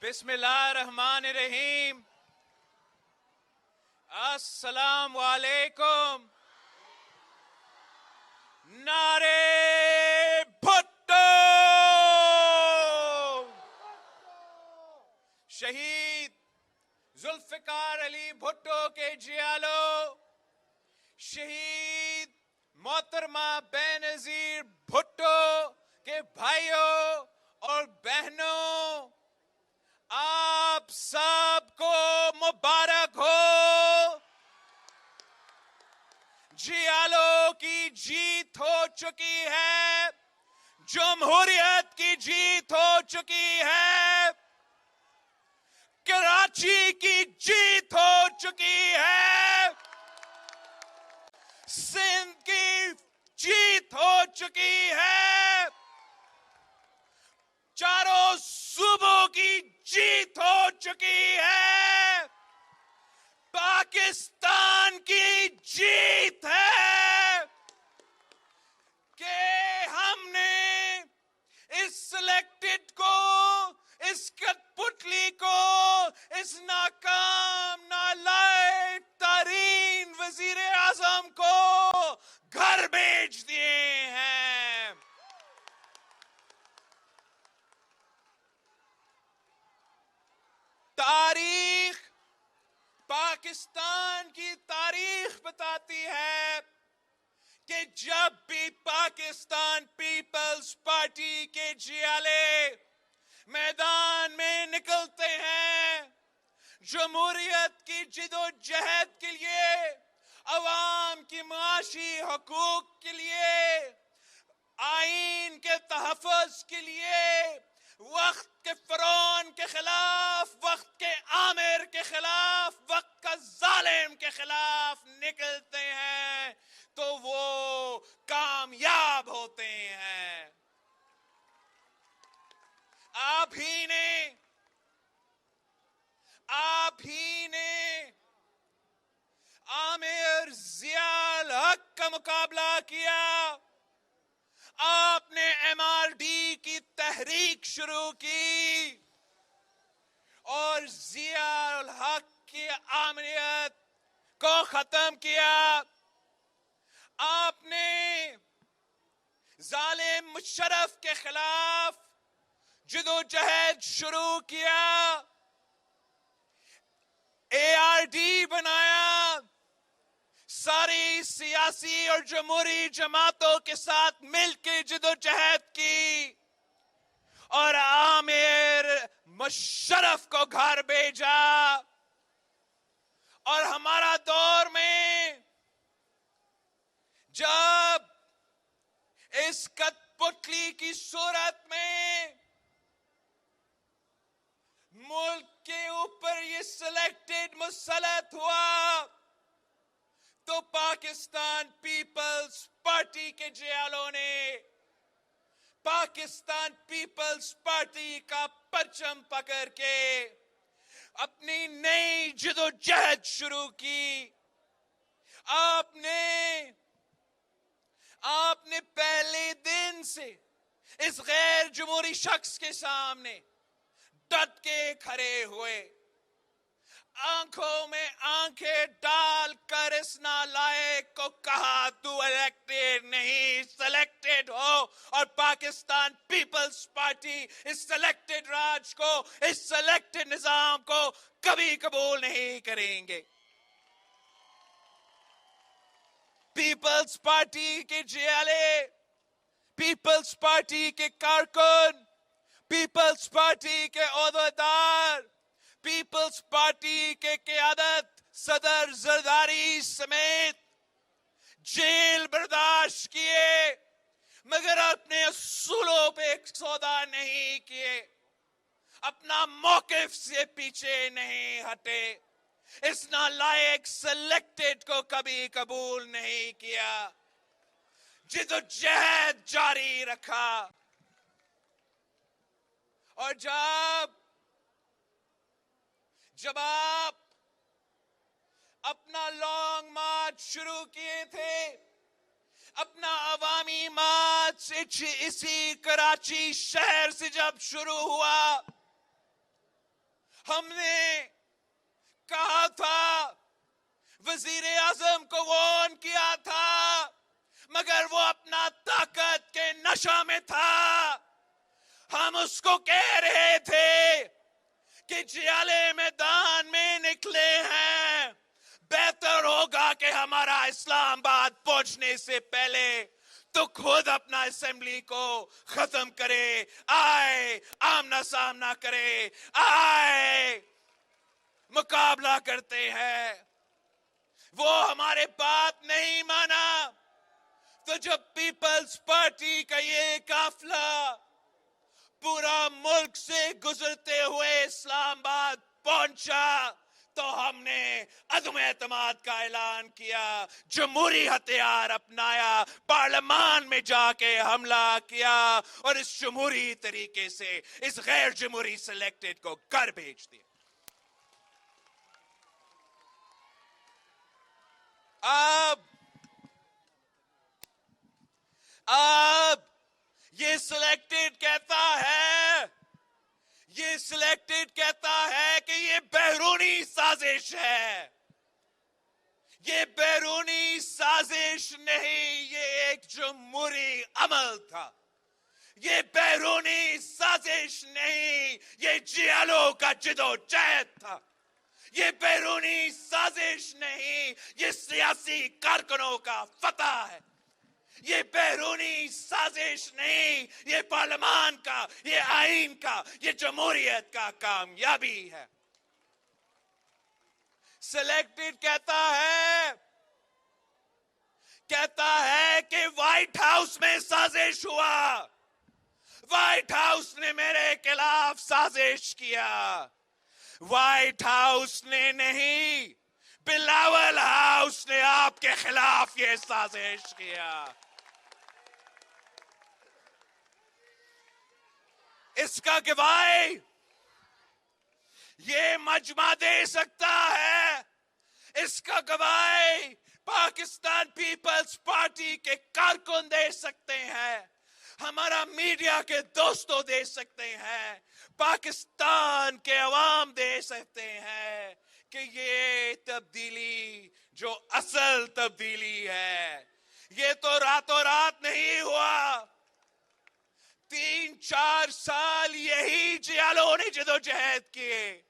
بسم اللہ الرحمن الرحیم. السلام علیکم. نعرے بھٹو. شہید ذوالفقار علی بھٹو کے جیالو، شہید محترمہ بے نظیر بھٹو کے بھائیوں اور بہنوں، آپ سب کو مبارک ہو. جیالو کی جیت ہو چکی ہے، جمہوریت کی جیت ہو چکی ہے، کراچی کی جیت ہو چکی ہے، سندھ کی جیت ہو چکی ہے، چاروں صوبوں کی جیت ہو چکی ہے، پاکستان کی جیت ہے کہ ہم نے اس سلیکٹڈ کو، اس کٹ پتلی کو، اس ناکام نالائق ترین وزیر اعظم کو گھر بھیج دیے ہیں. تاریخ، پاکستان کی تاریخ بتاتی ہے کہ جب بھی پاکستان پیپلز پارٹی کے جیالے میدان میں نکلتے ہیں، جمہوریت کی جدوجہد کے لیے، عوام کی معاشی حقوق کے لیے، آئین کے تحفظ کے لیے، وقت کے فرعون کے خلاف، وقت کے آمر کے خلاف، وقت کا ظالم کے خلاف نکلتے ہیں تو وہ کامیاب ہوتے ہیں. آپ ہی نے عامر ضیاء الحق کا مقابلہ کیا. آپ نے ایم آر ڈی کی تحریک شروع کی اور ضیاء الحق کی آمریت کو ختم کیا. آپ نے ظالم مشرف کے خلاف جدوجہد شروع کیا، اے آر ڈی بنایا، ساری سیاسی اور جمہوری جماعتوں کے ساتھ مل کے جدوجہد کی اور عامر مشرف کو گھر بھیجا. اور ہمارا دور میں جب اس کٹ پتلی کی صورت میں ملک کے اوپر یہ سلیکٹڈ مسلط ہوا تو پاکستان پیپلز پارٹی کے جیالوں نے پاکستان پیپلز پارٹی کا پرچم پکڑ کے اپنی نئی جدوجہد شروع کی. آپ نے پہلے دن سے اس غیر جمہوری شخص کے سامنے ڈٹ کے کھڑے ہوئے، آنکھوں میں آنکھیں ڈال کر اس نالائق کو کہا تو الیکٹڈ نہیں سلیکٹڈ ہو، اور پاکستان پیپلز پارٹی اس سلیکٹڈ راج کو، اس سلیکٹڈ نظام کو کبھی قبول نہیں کریں گے. پیپلز پارٹی کے جیالے، پیپلز پارٹی کے کارکن، پیپلز پارٹی کے عہدیدار، پیپلز پارٹی کے قیادت صدر زرداری سمیت جیل برداشت کیے مگر اپنے اصولوں پہ سودا نہیں کیے، اپنا موقف سے پیچھے نہیں ہٹے، اس نالائق سلیکٹڈ کو کبھی قبول نہیں کیا، جدوجہد جاری رکھا. اور جب آپ اپنا لانگ مارچ شروع کیے تھے، اپنا عوامی مارچ اسی کراچی شہر سے جب شروع ہوا ہم نے کہا تھا وزیر اعظم کو وارن کیا تھا مگر وہ اپنا طاقت کے نشہ میں تھا. ہم اس کو کہہ رہے تھے کہ جیالے میدان میں نکلے ہیں, بہتر ہوگا کہ ہمارا اسلام آباد پہنچنے سے پہلے تو خود اپنا اسمبلی کو ختم کرے, آئے آمنا سامنا کرے, آئے مقابلہ کرتے ہیں. وہ ہمارے بات نہیں مانا تو جب پیپلز پارٹی کا یہ قافلہ پورا ملک سے گزرتے ہوئے اسلام آباد پہنچا تو ہم نے عدم اعتماد کا اعلان کیا, جمہوری ہتھیار اپنایا, پارلیمان میں جا کے حملہ کیا اور اس جمہوری طریقے سے اس غیر جمہوری سلیکٹڈ کو گھر بھیج دیا. اب یہ سلیکٹڈ کہتا ہے کہ یہ بیرونی سازش ہے. یہ بیرونی سازش نہیں, یہ ایک جمہوری عمل تھا. یہ بیرونی سازش نہیں, یہ جیالو کا جدوجہد تھا. یہ بیرونی سازش نہیں, یہ سیاسی کارکنوں کا فتح ہے. یہ بیرونی سازش نہیں, یہ پارلیمان کا, یہ آئین کا, یہ جمہوریت کا کامیابی ہے. سلیکٹڈ کہتا ہے کہ وائٹ ہاؤس میں سازش ہوا, وائٹ ہاؤس نے میرے خلاف سازش کیا. وائٹ ہاؤس نے نہیں, بلاول ہاؤس نے آپ کے خلاف یہ سازش کیا. اس کا گواہی یہ مجمع دے سکتا ہے, اس کا گواہی پاکستان پیپلز پارٹی کے کارکن دے سکتے ہیں, ہمارا میڈیا کے دوستوں دے سکتے ہیں, پاکستان کے عوام دے سکتے ہیں کہ یہ تبدیلی جو اصل تبدیلی ہے یہ تو راتوں رات نہیں ہوا. 3-4 سال یہی جیالوں نے جدوجہد کیے.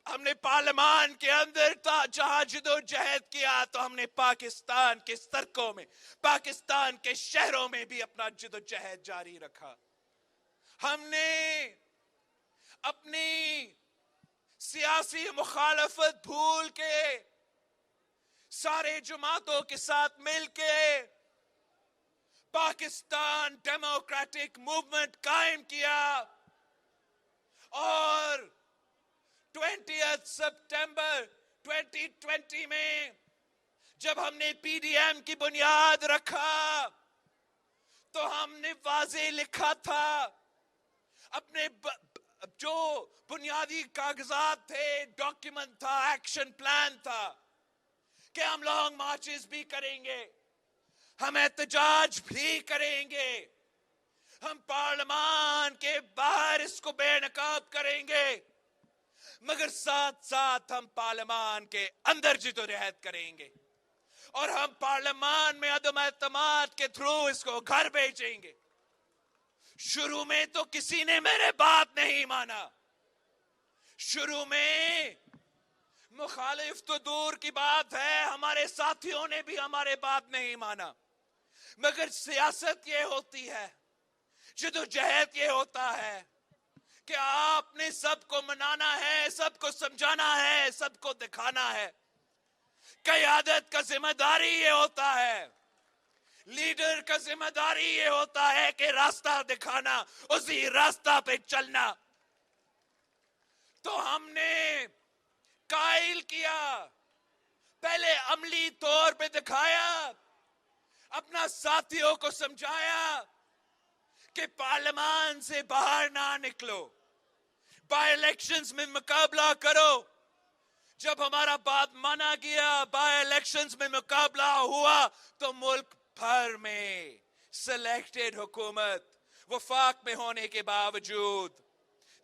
ہم نے پارلیمان کے اندر جہاں جدوجہد کیا تو ہم نے پاکستان کے سڑکوں میں, پاکستان کے شہروں میں بھی اپنا جدوجہد جاری رکھا. ہم نے اپنی سیاسی مخالفت بھول کے سارے جماعتوں کے ساتھ مل کے پاکستان ڈیموکریٹک موومنٹ قائم کیا اور 20 سپٹمبر 2020 میں جب ہم نے پی ڈی ایم کی بنیاد رکھا تو ہم نے واضح لکھا تھا اپنے جو بنیادی کاغذات تھے, ڈاکیومنٹ تھا, ایکشن پلان تھا کہ ہم لانگ مارچز بھی کریں گے, ہم احتجاج بھی کریں گے, ہم پارلیمان کے باہر اس کو بے نقاب کریں گے, مگر ساتھ ساتھ ہم پارلیمان کے اندر جدوجہد کریں گے اور ہم پارلیمان میں عدم اعتماد کے تھرو اس کو گھر بھیجیں گے. شروع میں تو کسی نے میرے بات نہیں مانا, شروع میں مخالف تو دور کی بات ہے, ہمارے ساتھیوں نے بھی ہمارے بات نہیں مانا, مگر سیاست یہ ہوتی ہے, جدوجہد یہ ہوتا ہے کہ آپ نے سب کو منانا ہے, سب کو سمجھانا ہے, سب کو دکھانا ہے. قیادت کا ذمہ داری یہ ہوتا ہے, لیڈر کا ذمہ داری یہ ہوتا ہے کہ راستہ دکھانا, اسی راستہ پہ چلنا. تو ہم نے قائل کیا, پہلے عملی طور پہ دکھایا, اپنا ساتھیوں کو سمجھایا کہ پارلیمان سے باہر نہ نکلو, بائی الیکشنز میں مقابلہ کرو. جب ہمارا بات مانا گیا, بائی الیکشنز میں مقابلہ ہوا تو ملک بھر میں سلیکٹڈ حکومت وفاق میں ہونے کے باوجود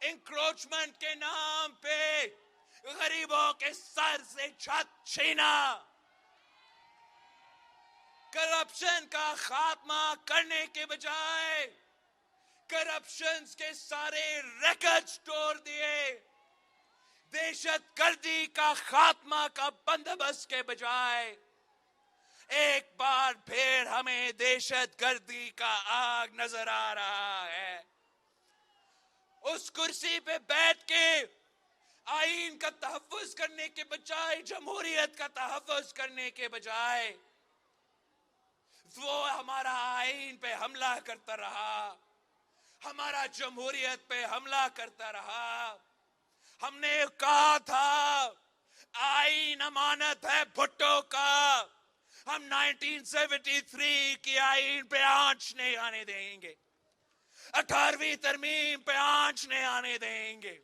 انکروچمنٹ کے نام پہ غریبوں کے سر سے چھت چھینا، کرپشن کا خاتمہ کرنے کے بجائے کرپشن کے سارے ریکارڈز توڑ دیے، دہشت گردی کا خاتمہ کا بندوبست کے بجائے ایک بار پھر ہمیں دہشت گردی کا آگ نظر آ رہا ہے۔ اس کرسی پہ بیٹھ کے آئین کا تحفظ کرنے کے بجائے، جمہوریت کا تحفظ کرنے کے بجائے وہ ہمارا آئین پہ حملہ کرتا رہا، ہمارا جمہوریت پہ حملہ کرتا رہا۔ ہم نے کہا تھا آئین امانت ہے بھٹو کا، ہم 1973 کی آئین پہ آنچ نہیں آنے دیں گے، 18ویں ترمیم پہ آنچ نہیں آنے دیں گے۔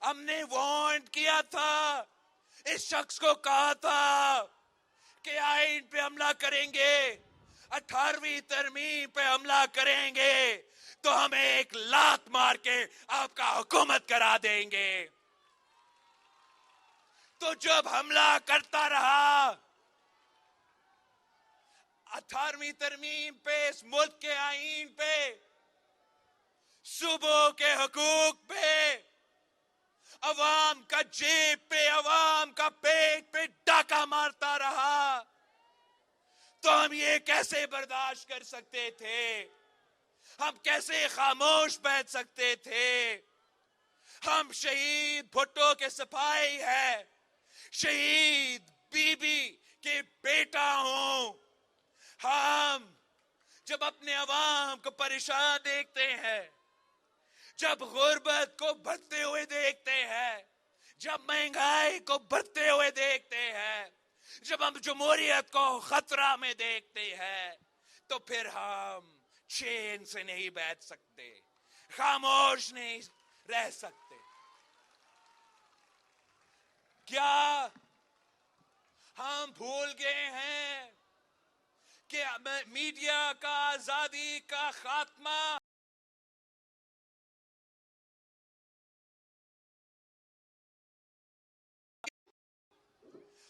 ہم نے وارن کیا تھا، اس شخص کو کہا تھا کہ آئین پہ حملہ کریں گے، 18ویں ترمیم پہ حملہ کریں گے تو ہمیں ایک لات مار کے آپ کا حکومت کرا دیں گے۔ تو جب حملہ کرتا رہا 18ویں ترمیم پہ، اس ملک کے آئین پہ، صوبوں کے حقوق پہ، عوام کا جیب پہ، عوام کا پیٹ پہ ڈاکہ مارتا رہا، تو ہم یہ کیسے برداشت کر سکتے تھے؟ ہم کیسے خاموش بیٹھ سکتے تھے؟ ہم شہید بھٹو کے سپاہی ہیں، شہید بی بی کے بیٹا ہوں۔ ہم جب اپنے عوام کو پریشان دیکھتے ہیں، جب غربت کو بڑھتے ہوئے دیکھتے ہیں، جب مہنگائی کو بڑھتے ہوئے دیکھتے ہیں، جب ہم جمہوریت کو خطرہ میں دیکھتے ہیں، تو پھر ہم چین سے نہیں بیٹھ سکتے، خاموش نہیں رہ سکتے۔ کیا ہم بھول گئے ہیں کہ میڈیا کا آزادی کا خاتمہ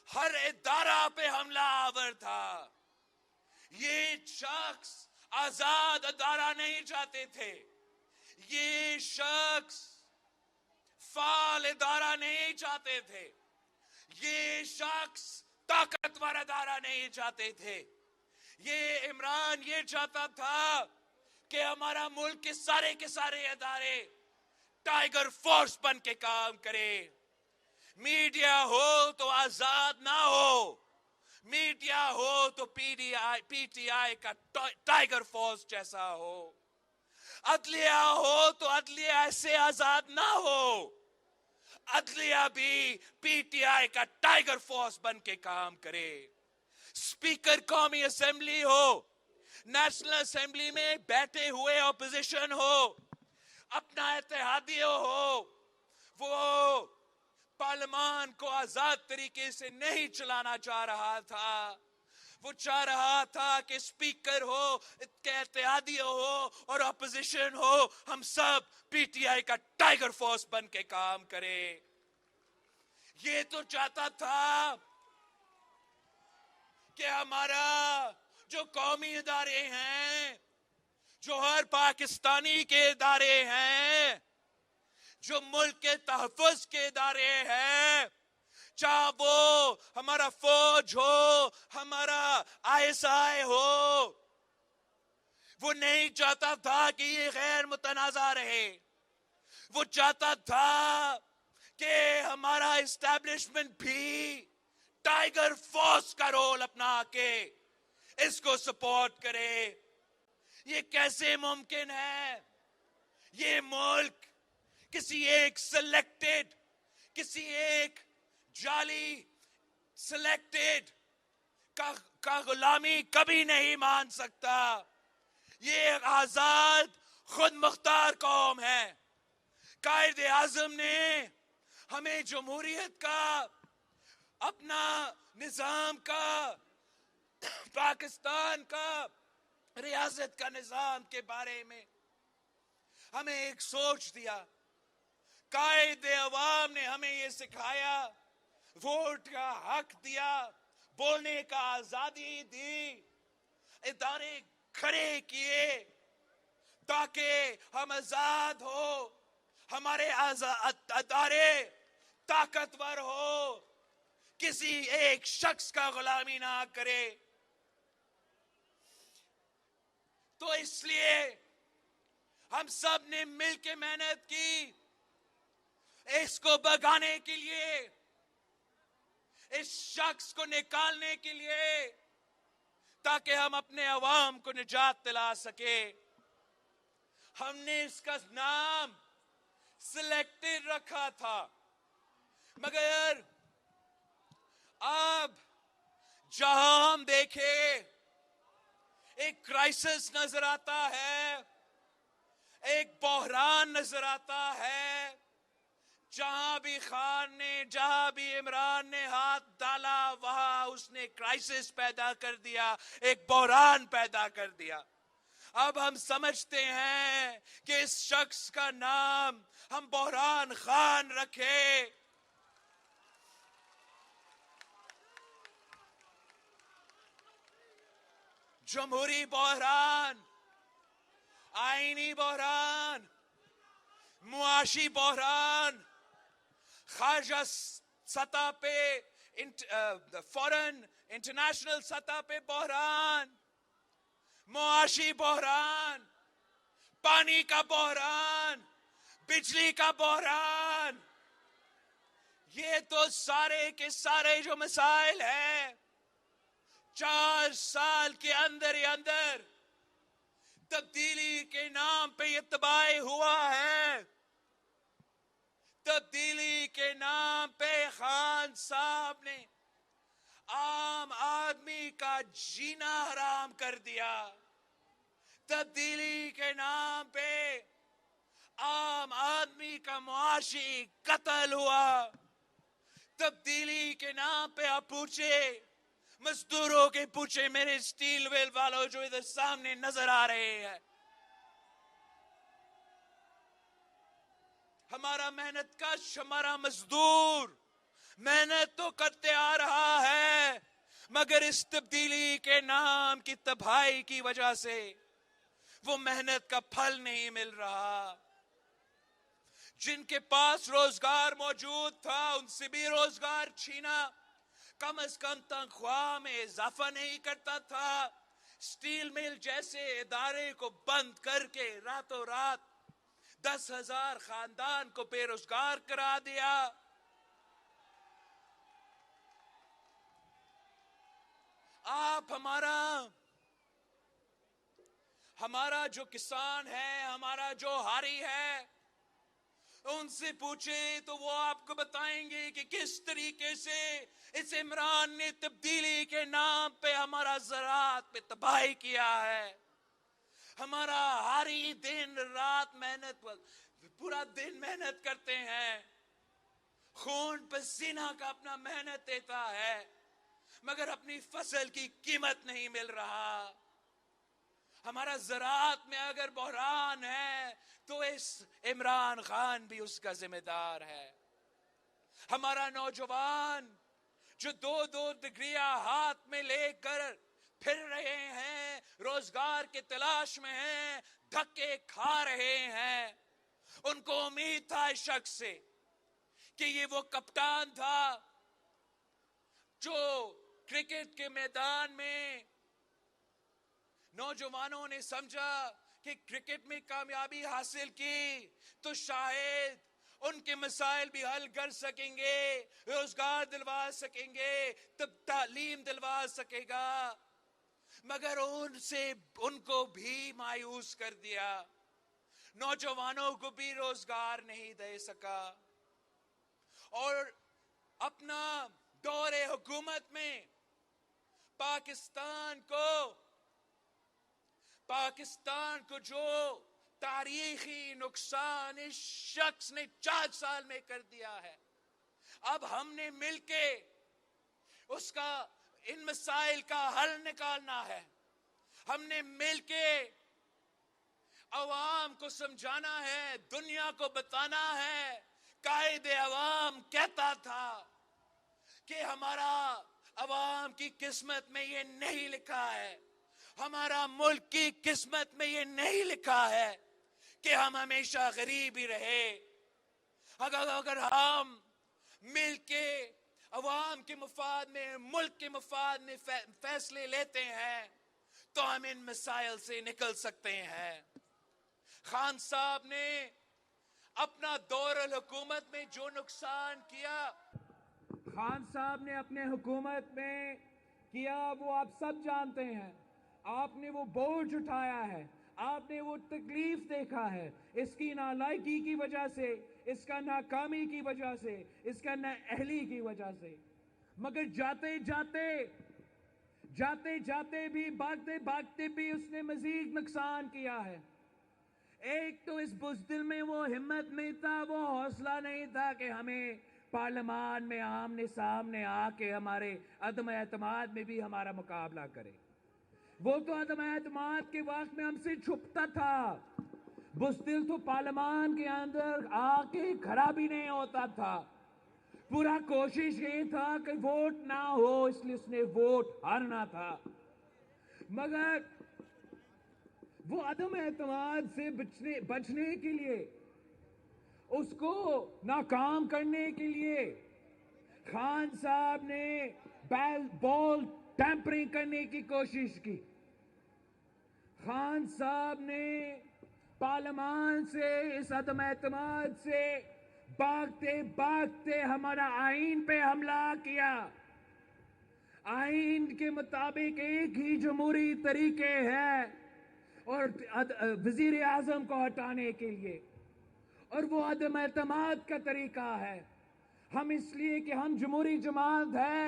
ہر ادارہ پہ حملہ آور تھا؟ یہ شخص آزاد ادارہ نہیں چاہتے تھے، یہ شخص فعال ادارہ نہیں چاہتے تھے، یہ شخص طاقتور ادارہ نہیں چاہتے تھے۔ یہ عمران یہ چاہتا تھا کہ ہمارا ملک کے سارے ادارے ٹائیگر فورس بن کے کام کرے۔ میڈیا ہو تو آزاد نہ ہو، میڈیا ہو تو پی ٹی آئی کا ٹائیگر فورس جیسا ہو، عدلیہ ہو تو عدلیہ ایسے آزاد نہ ہو، عدلیہ بھی پی ٹی آئی کا ٹائیگر فورس بن کے کام کرے۔ اسپیکر قومی اسمبلی ہو، نیشنل اسمبلی میں بیٹھے ہوئے اپوزیشن ہو، اپنا اتحادیہ ہو، وہ پارلیمان کو آزاد طریقے سے نہیں چلانا چاہ رہا تھا۔ وہ چاہ رہا تھا کہ اسپیکر ہو، اتحادیہ ہو اور اپوزیشن ہو، ہم سب پی ٹی آئی کا ٹائیگر فورس بن کے کام کرے۔ یہ تو چاہتا تھا کہ ہمارا جو قومی ادارے ہیں، جو ہر پاکستانی کے ادارے ہیں، جو ملک کے تحفظ کے ادارے ہیں، چاہے وہ ہمارا فوج ہو، ہمارا آئی ایس آئی ہو، وہ نہیں چاہتا تھا کہ یہ غیر متنازع رہے۔ وہ چاہتا تھا کہ ہمارا اسٹیبلشمنٹ بھی ٹائیگر فورس کا رول اپنا کے اس کو سپورٹ کرے۔ یہ کیسے ممکن ہے؟ یہ ملک کسی ایک سلیکٹڈ، کسی ایک جعلی سلیکٹڈ کا غلامی کبھی نہیں مان سکتا۔ یہ ایک آزاد خود مختار قوم ہے۔ قائد اعظم نے ہمیں جمہوریت کا، اپنا نظام کا، پاکستان کا ریاست کا نظام کے بارے میں ہمیں ایک سوچ دیا، قائد عوام نے ہمیں یہ سکھایا، ووٹ کا حق دیا، بولنے کا آزادی دی، ادارے کھڑے کیے تاکہ ہم آزاد ہو، ہمارے ادارے طاقتور ہو، کسی ایک شخص کا غلامی نہ کرے۔ تو اس لیے ہم سب نے مل کے محنت کی اس کو بھگانے کے لیے، اس شخص کو نکالنے کے لیے، تاکہ ہم اپنے عوام کو نجات دلا سکے۔ ہم نے اس کا نام سلیکٹڈ رکھا تھا، مگر اب جہاں ہم دیکھیں ایک کرائسس نظر آتا ہے، ایک بحران نظر آتا ہے، جہاں بھی خان نے، جہاں بھی عمران نے ہاتھ ڈالا وہاں اس نے کرائسس پیدا کر دیا، ایک بحران پیدا کر دیا۔ اب ہم سمجھتے ہیں کہ اس شخص کا نام ہم بحران خان رکھے۔ جمہوری بحران، آئینی بحران، معاشی بحران، خارجہ سطح پہ، فورن انٹرنیشنل سطح پہ بحران، معاشی بحران، پانی کا بحران، بجلی کا بحران، یہ تو سارے کے سارے جو مسائل ہیں 4 سال کے اندر ہی اندر تبدیلی کے نام پہ یہ تباہی ہوا ہے۔ تبدیلی کے نام پہ خان صاحب نے عام آدمی کا جینا حرام کر دیا۔ تبدیلی کے نام پہ عام آدمی کا معاشی قتل ہوا۔ تبدیلی کے نام پہ آپ پوچھے مزدوروں کے، پوچھے میرے سٹیل ویل والوں جو ادھر سامنے نظر آ رہے ہیں، ہمارا محنت کش، ہمارا مزدور محنت تو کرتے آ رہا ہے، مگر اس تبدیلی کے نام کی تباہی کی وجہ سے وہ محنت کا پھل نہیں مل رہا۔ جن کے پاس روزگار موجود تھا ان سے بھی روزگار چھینا، کم از کم تنخواہ میں اضافہ نہیں کرتا تھا، سٹیل مل جیسے ادارے کو بند کر کے راتوں رات 10,000 خاندان کو بے روزگار کرا دیا۔ آپ ہمارا جو کسان ہے، ہمارا جو ہاری ہے، ان سے پوچھیں تو وہ آپ کو بتائیں گے کہ کس طریقے سے اس عمران نے تبدیلی کے نام پہ ہمارا زراعت پہ تباہی کیا ہے۔ ہمارا ہاری دن رات محنت، پورا دن محنت کرتے ہیں، خون پسینہ کا اپنا محنت دیتا ہے، مگر اپنی فصل کی قیمت نہیں مل رہا۔ ہمارا زراعت میں اگر بحران ہے تو اس عمران خان بھی اس کا ذمہ دار ہے۔ ہمارا نوجوان جو 2 ڈگریاں ہاتھ میں لے کر پھر رہے ہیں، روزگار کی تلاش میں ہیں، دھکے کھا رہے ہیں، ان کو امید تھا اس شخص سے کہ یہ وہ کپتان تھا جو کرکٹ کے میدان میں نوجوانوں نے سمجھا کہ کرکٹ میں کامیابی حاصل کی تو شاید ان کے مسائل بھی حل کر سکیں گے، روزگار دلوا سکیں گے، تب تعلیم دلوا سکے گا، مگر ان کو بھی مایوس کر دیا، نوجوانوں کو بھی روزگار نہیں دے سکا۔ اور اپنا دور حکومت میں پاکستان کو جو تاریخی نقصان اس شخص نے 4 سال میں کر دیا ہے، اب ہم نے مل کے اس کا، ان مسائل کا حل نکالنا ہے۔ ہم نے مل کے عوام کو سمجھانا ہے، دنیا کو بتانا ہے قائد عوام کہتا تھا کہ ہمارا عوام کی قسمت میں یہ نہیں لکھا ہے، ہمارا ملک کی قسمت میں یہ نہیں لکھا ہے کہ ہم ہمیشہ غریب ہی رہے. اگر ہم مل کے عوام کے مفاد میں، ملک کے مفاد میں فیصلے لیتے ہیں تو ہم ان مسائل سے نکل سکتے ہیں. خان صاحب نے اپنا دور الحکومت میں جو نقصان کیا، خان صاحب نے اپنے حکومت میں کیا وہ آپ سب جانتے ہیں. آپ نے وہ بوجھ اٹھایا ہے، آپ نے وہ تکلیف دیکھا ہے، اس کی نالائکی کی وجہ سے، اس کا ناکامی کی وجہ سے، اس کا نااہلی کی وجہ سے. مگر جاتے جاتے بھی، بھاگتے بھاگتے بھی اس نے مزید نقصان کیا ہے. ایک تو اس بزدل میں وہ ہمت نہیں تھا، وہ حوصلہ نہیں تھا کہ ہمیں پارلیمان میں آمنے سامنے آ کے ہمارے عدم اعتماد میں بھی ہمارا مقابلہ کرے. وہ تو عدم اعتماد کے وقت میں ہم سے چھپتا تھا. بزدل تو پارلیمان کے اندر آ کے کھڑا بھی نہیں ہوتا تھا. پورا کوشش یہ تھا کہ ووٹ نہ ہو، اس لیے اس نے ووٹ ہارنا تھا. مگر وہ عدم اعتماد سے بچنے کے لیے، اس کو ناکام کرنے کے لیے خان صاحب نے بال ٹیمپرنگ کرنے کی کوشش کی. خان صاحب نے پارلیمان سے، اس عدم اعتماد سے بھاگتے بھاگتے ہمارا آئین پہ حملہ کیا. آئین کے مطابق ایک ہی جمہوری طریقے ہے اور وزیر اعظم کو ہٹانے کے لیے، اور وہ عدم اعتماد کا طریقہ ہے. ہم اس لیے کہ ہم جمہوری جماعت ہے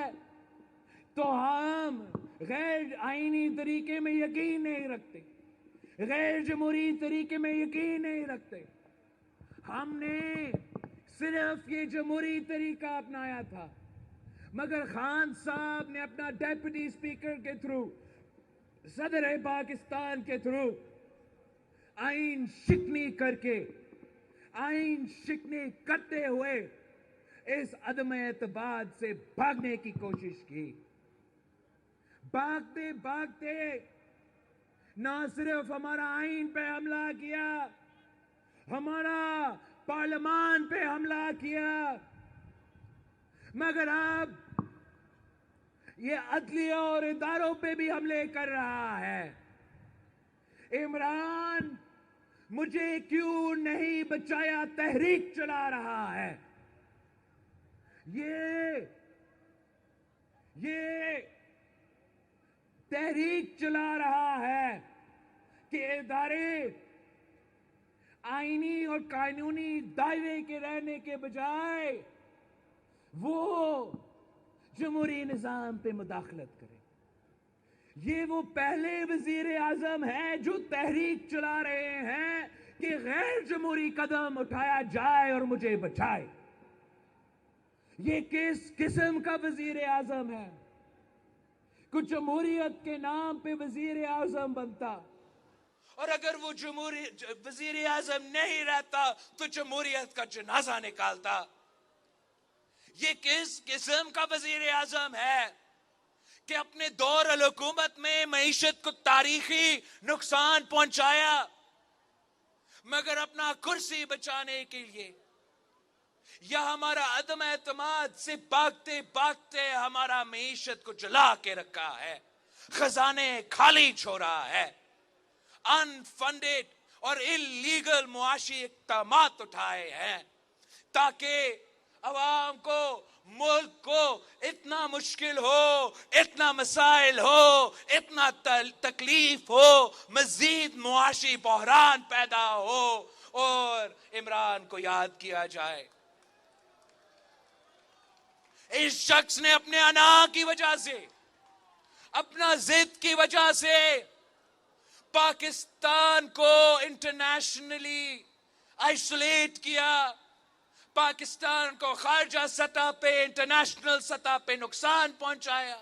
تو ہم غیر آئینی طریقے میں یقین نہیں رکھتے، غیر جمہوری طریقے میں یقین نہیں رکھتے. ہم نے صرف یہ جمہوری طریقہ اپنایا تھا. مگر خان صاحب نے اپنا ڈیپٹی اسپیکر کے تھرو، صدر پاکستان کے تھرو آئین شکنی کرتے ہوئے اس عدم اعتماد سے بھاگنے کی کوشش کی. بھاگتے بھاگتے نہ صرف ہمارا آئین پہ حملہ کیا، ہمارا پارلیمان پہ حملہ کیا، مگر اب یہ عدلیہ اور اداروں پہ بھی حملے کر رہا ہے. عمران مجھے کیوں نہیں بچایا تحریک چلا رہا ہے. یہ تحریک چلا رہا ہے کہ ادارے آئینی اور قانونی دائرے کے رہنے کے بجائے وہ جمہوری نظام پہ مداخلت کرے. یہ وہ پہلے وزیر اعظم ہیں جو تحریک چلا رہے ہیں کہ غیر جمہوری قدم اٹھایا جائے اور مجھے بچائے. یہ کس قسم کا وزیر اعظم ہے؟ کچھ جمہوریت کے نام پہ وزیر اعظم بنتا، اور اگر وہ وزیر اعظم نہیں رہتا تو جمہوریت کا جنازہ نکالتا. یہ کس قسم کا وزیر اعظم ہے کہ اپنے دور الحکومت میں معیشت کو تاریخی نقصان پہنچایا، مگر اپنا کرسی بچانے کے لیے یا ہمارا عدم اعتماد سے بھاگتے بھاگتے ہمارا معیشت کو جلا کے رکھا ہے، خزانے خالی چھوڑا ہے، انفنڈڈ اور اللیگل معاشی اقدامات اٹھائے ہیں تاکہ عوام کو، ملک کو اتنا مشکل ہو، اتنا مسائل ہو، اتنا تکلیف ہو، مزید معاشی بحران پیدا ہو اور عمران کو یاد کیا جائے. اس شخص نے اپنے انا کی وجہ سے، اپنا ضد کی وجہ سے پاکستان کو انٹرنیشنلی آئسولیٹ کیا، پاکستان کو خارجہ سطح پہ، انٹرنیشنل سطح پہ نقصان پہنچایا.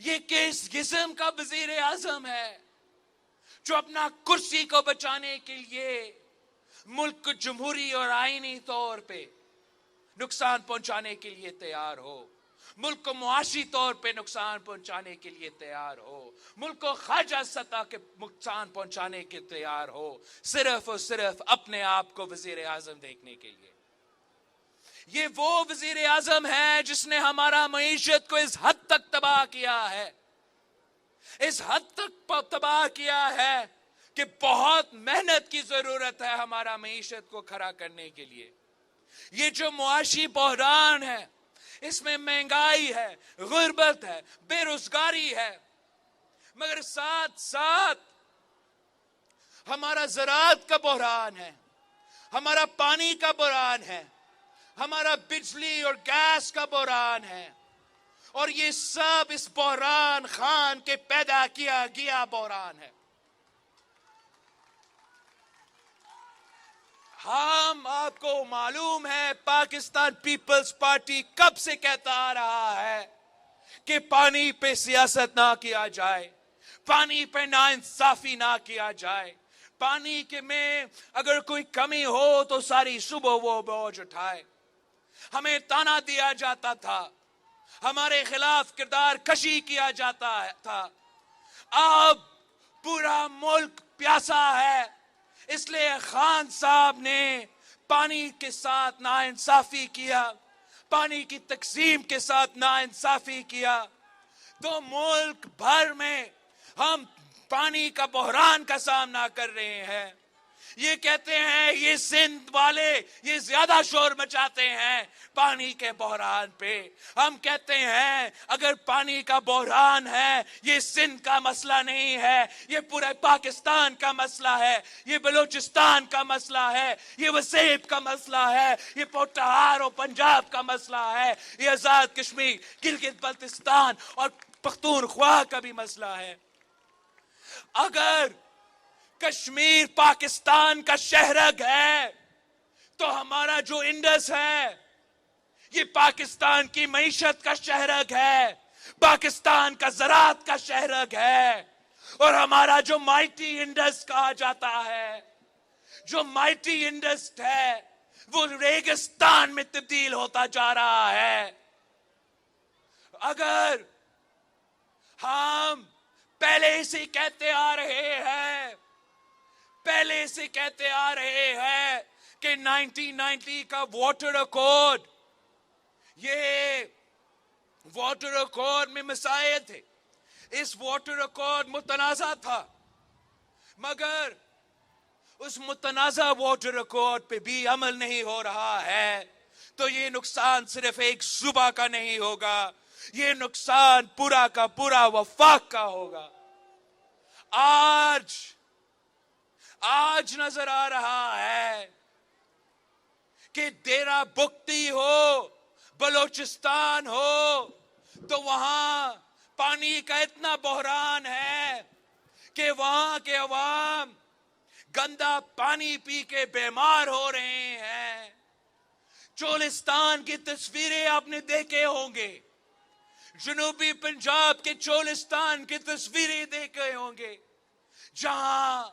یہ کس قسم کا وزیر اعظم ہے جو اپنا کرسی کو بچانے کے لیے ملک کو جمہوری اور آئینی طور پہ نقصان پہنچانے کے لیے تیار ہو، ملک کو معاشی طور پہ نقصان پہنچانے کے لیے تیار ہو، ملک کو خارجہ سطح کے نقصان پہنچانے کے تیار ہو، صرف اور صرف اپنے آپ کو وزیر اعظم دیکھنے کے لیے. یہ وہ وزیر اعظم ہے جس نے ہمارا معیشت کو اس حد تک تباہ کیا ہے، اس حد تک تباہ کیا ہے کہ بہت محنت کی ضرورت ہے ہمارا معیشت کو کھڑا کرنے کے لیے. یہ جو معاشی بحران ہے، اس میں مہنگائی ہے، غربت ہے، بے روزگاری ہے، مگر ساتھ ساتھ ہمارا زراعت کا بحران ہے، ہمارا پانی کا بحران ہے، ہمارا بجلی اور گیس کا بحران ہے، اور یہ سب اس بحران خان کے پیدا کیا گیا بحران ہے. ہم آپ کو معلوم ہے پاکستان پیپلز پارٹی کب سے کہتا آ رہا ہے کہ پانی پہ سیاست نہ کیا جائے، پانی پہ ناانصافی نہ کیا جائے، پانی کے میں اگر کوئی کمی ہو تو ساری صبح وہ بوجھ اٹھائے. ہمیں تانا دیا جاتا تھا، ہمارے خلاف کردار کشی کیا جاتا تھا. اب پورا ملک پیاسا ہے، اس لیے خان صاحب نے پانی کے ساتھ ناانصافی کیا، پانی کی تقسیم کے ساتھ ناانصافی کیا، تو ملک بھر میں ہم پانی کا بحران کا سامنا کر رہے ہیں. یہ کہتے ہیں یہ سندھ والے یہ زیادہ شور مچاتے ہیں پانی کے بحران پہ. ہم کہتے ہیں اگر پانی کا بحران ہے یہ سندھ کا مسئلہ نہیں ہے، یہ پورے پاکستان کا مسئلہ ہے، یہ بلوچستان کا مسئلہ ہے، یہ وسیب کا مسئلہ ہے، یہ پوٹہار اور پنجاب کا مسئلہ ہے، یہ آزاد کشمیر، گلگت بلتستان اور پختونخوا کا بھی مسئلہ ہے. اگر کشمیر پاکستان کا شہرگ ہے تو ہمارا جو انڈس ہے یہ پاکستان کی معیشت کا شہرگ ہے، پاکستان کا زراعت کا شہرگ ہے. اور ہمارا جو مائٹی انڈس کہا جاتا ہے، جو مائٹی انڈس ہے وہ ریگستان میں تبدیل ہوتا جا رہا ہے. اگر ہم پہلے سے کہتے آ رہے ہیں، پہلے سے کہتے آ رہے ہیں کہ 1990 کا واٹر ایکارڈ، یہ واٹر ایکارڈ میں مسائل تھے، اس واٹر ایکارڈ متنازع تھا، مگر اس متنازع واٹر ایکارڈ پہ بھی عمل نہیں ہو رہا ہے تو یہ نقصان صرف ایک صوبہ کا نہیں ہوگا، یہ نقصان پورا کا پورا وفاق کا ہوگا. آج نظر آ رہا ہے کہ ڈیرہ بگٹی ہو، بلوچستان ہو، تو وہاں پانی کا اتنا بحران ہے کہ وہاں کے عوام گندا پانی پی کے بیمار ہو رہے ہیں. چولستان کی تصویریں آپ نے دیکھے ہوں گے، جنوبی پنجاب کے چولستان کی تصویریں دیکھے ہوں گے، جہاں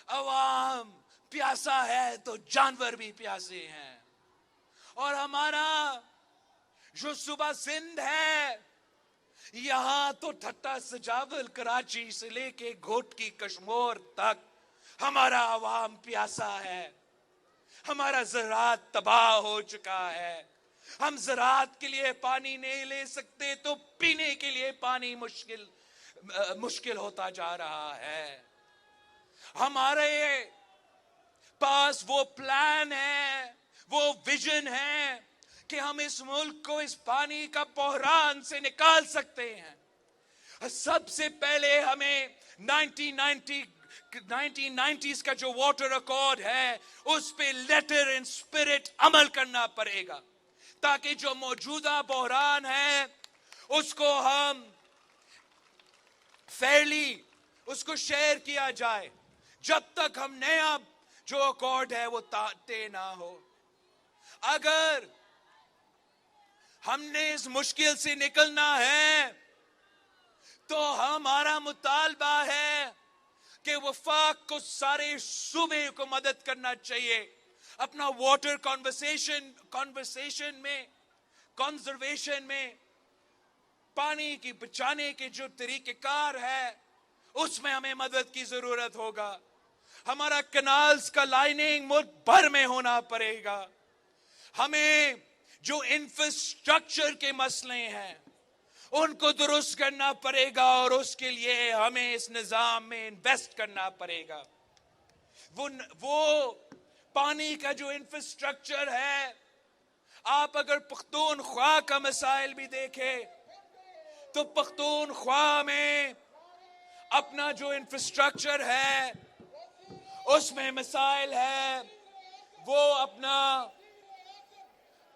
عوام پیاسا ہے تو جانور بھی پیاسے ہیں. اور ہمارا جو صوبہ سندھ ہے، یہاں تو ٹھٹا سجاول کراچی سے لے کے گھوٹکی کشمور تک ہمارا عوام پیاسا ہے. ہمارا زراعت تباہ ہو چکا ہے، ہم زراعت کے لیے پانی نہیں لے سکتے تو پینے کے لیے پانی مشکل ہوتا جا رہا ہے. ہمارے پاس وہ پلان ہے، وہ ویژن ہے کہ ہم اس ملک کو اس پانی کا بحران سے نکال سکتے ہیں. سب سے پہلے ہمیں 1990s کا جو واٹر ایکارڈ ہے اس پہ لیٹر اینڈ اسپرٹ عمل کرنا پڑے گا تاکہ جو موجودہ بحران ہے اس کو ہم فیئرلی اس کو شیئر کیا جائے جب تک ہم نیا جو ایکارڈ ہے وہ طے نہ ہو. اگر ہم نے اس مشکل سے نکلنا ہے تو ہمارا مطالبہ ہے کہ وفاق کو سارے صوبے کو مدد کرنا چاہیے. اپنا واٹر کنورسیشن میں، کنزرویشن میں، پانی کی بچانے کے جو طریقہ کار ہے اس میں ہمیں مدد کی ضرورت ہوگا. ہمارا کنالز کا لائننگ ملک بھر میں ہونا پڑے گا. ہمیں جو انفراسٹرکچر کے مسئلے ہیں ان کو درست کرنا پڑے گا، اور اس کے لیے ہمیں اس نظام میں انویسٹ کرنا پڑے گا. وہ پانی کا جو انفراسٹرکچر ہے، آپ اگر پختونخوا کا مسائل بھی دیکھیں تو پختونخوا میں اپنا جو انفراسٹرکچر ہے اس میں مسائل ہے. وہ اپنا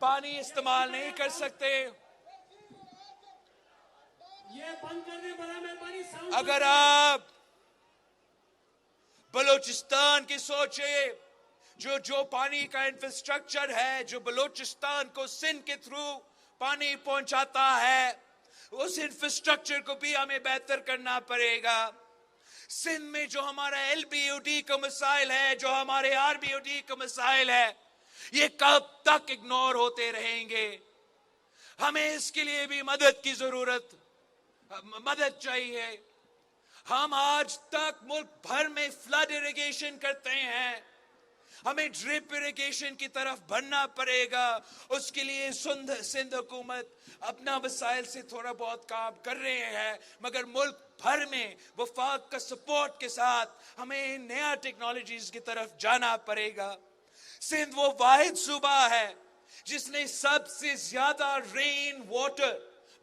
پانی استعمال نہیں کر سکتے. اگر آپ بلوچستان کی سوچیں، جو پانی کا انفراسٹرکچر ہے جو بلوچستان کو سندھ کے تھرو پانی پہنچاتا ہے، اس انفراسٹرکچر کو بھی ہمیں بہتر کرنا پڑے گا. سندھ میں جو ہمارا ایل بی او ڈی کا مسائل ہے، جو ہمارے آر بی او ڈی کا مسائل ہے، یہ کب تک اگنور ہوتے رہیں گے؟ ہمیں اس کے لیے بھی مدد چاہیے. ہم آج تک ملک بھر میں فلڈ اریگیشن کرتے ہیں، ہمیں ڈرپ اریگیشن کی طرف بڑھنا پڑے گا. اس کے لیے سندھ حکومت اپنا وسائل سے تھوڑا بہت کام کر رہے ہیں، مگر ملک بھر میں وفاق کا سپورٹ کے ساتھ ہمیں نیا ٹیکنالوجیز کی طرف جانا پڑے گا. سندھ وہ واحد صوبہ ہے جس نے سب سے زیادہ رین واٹر،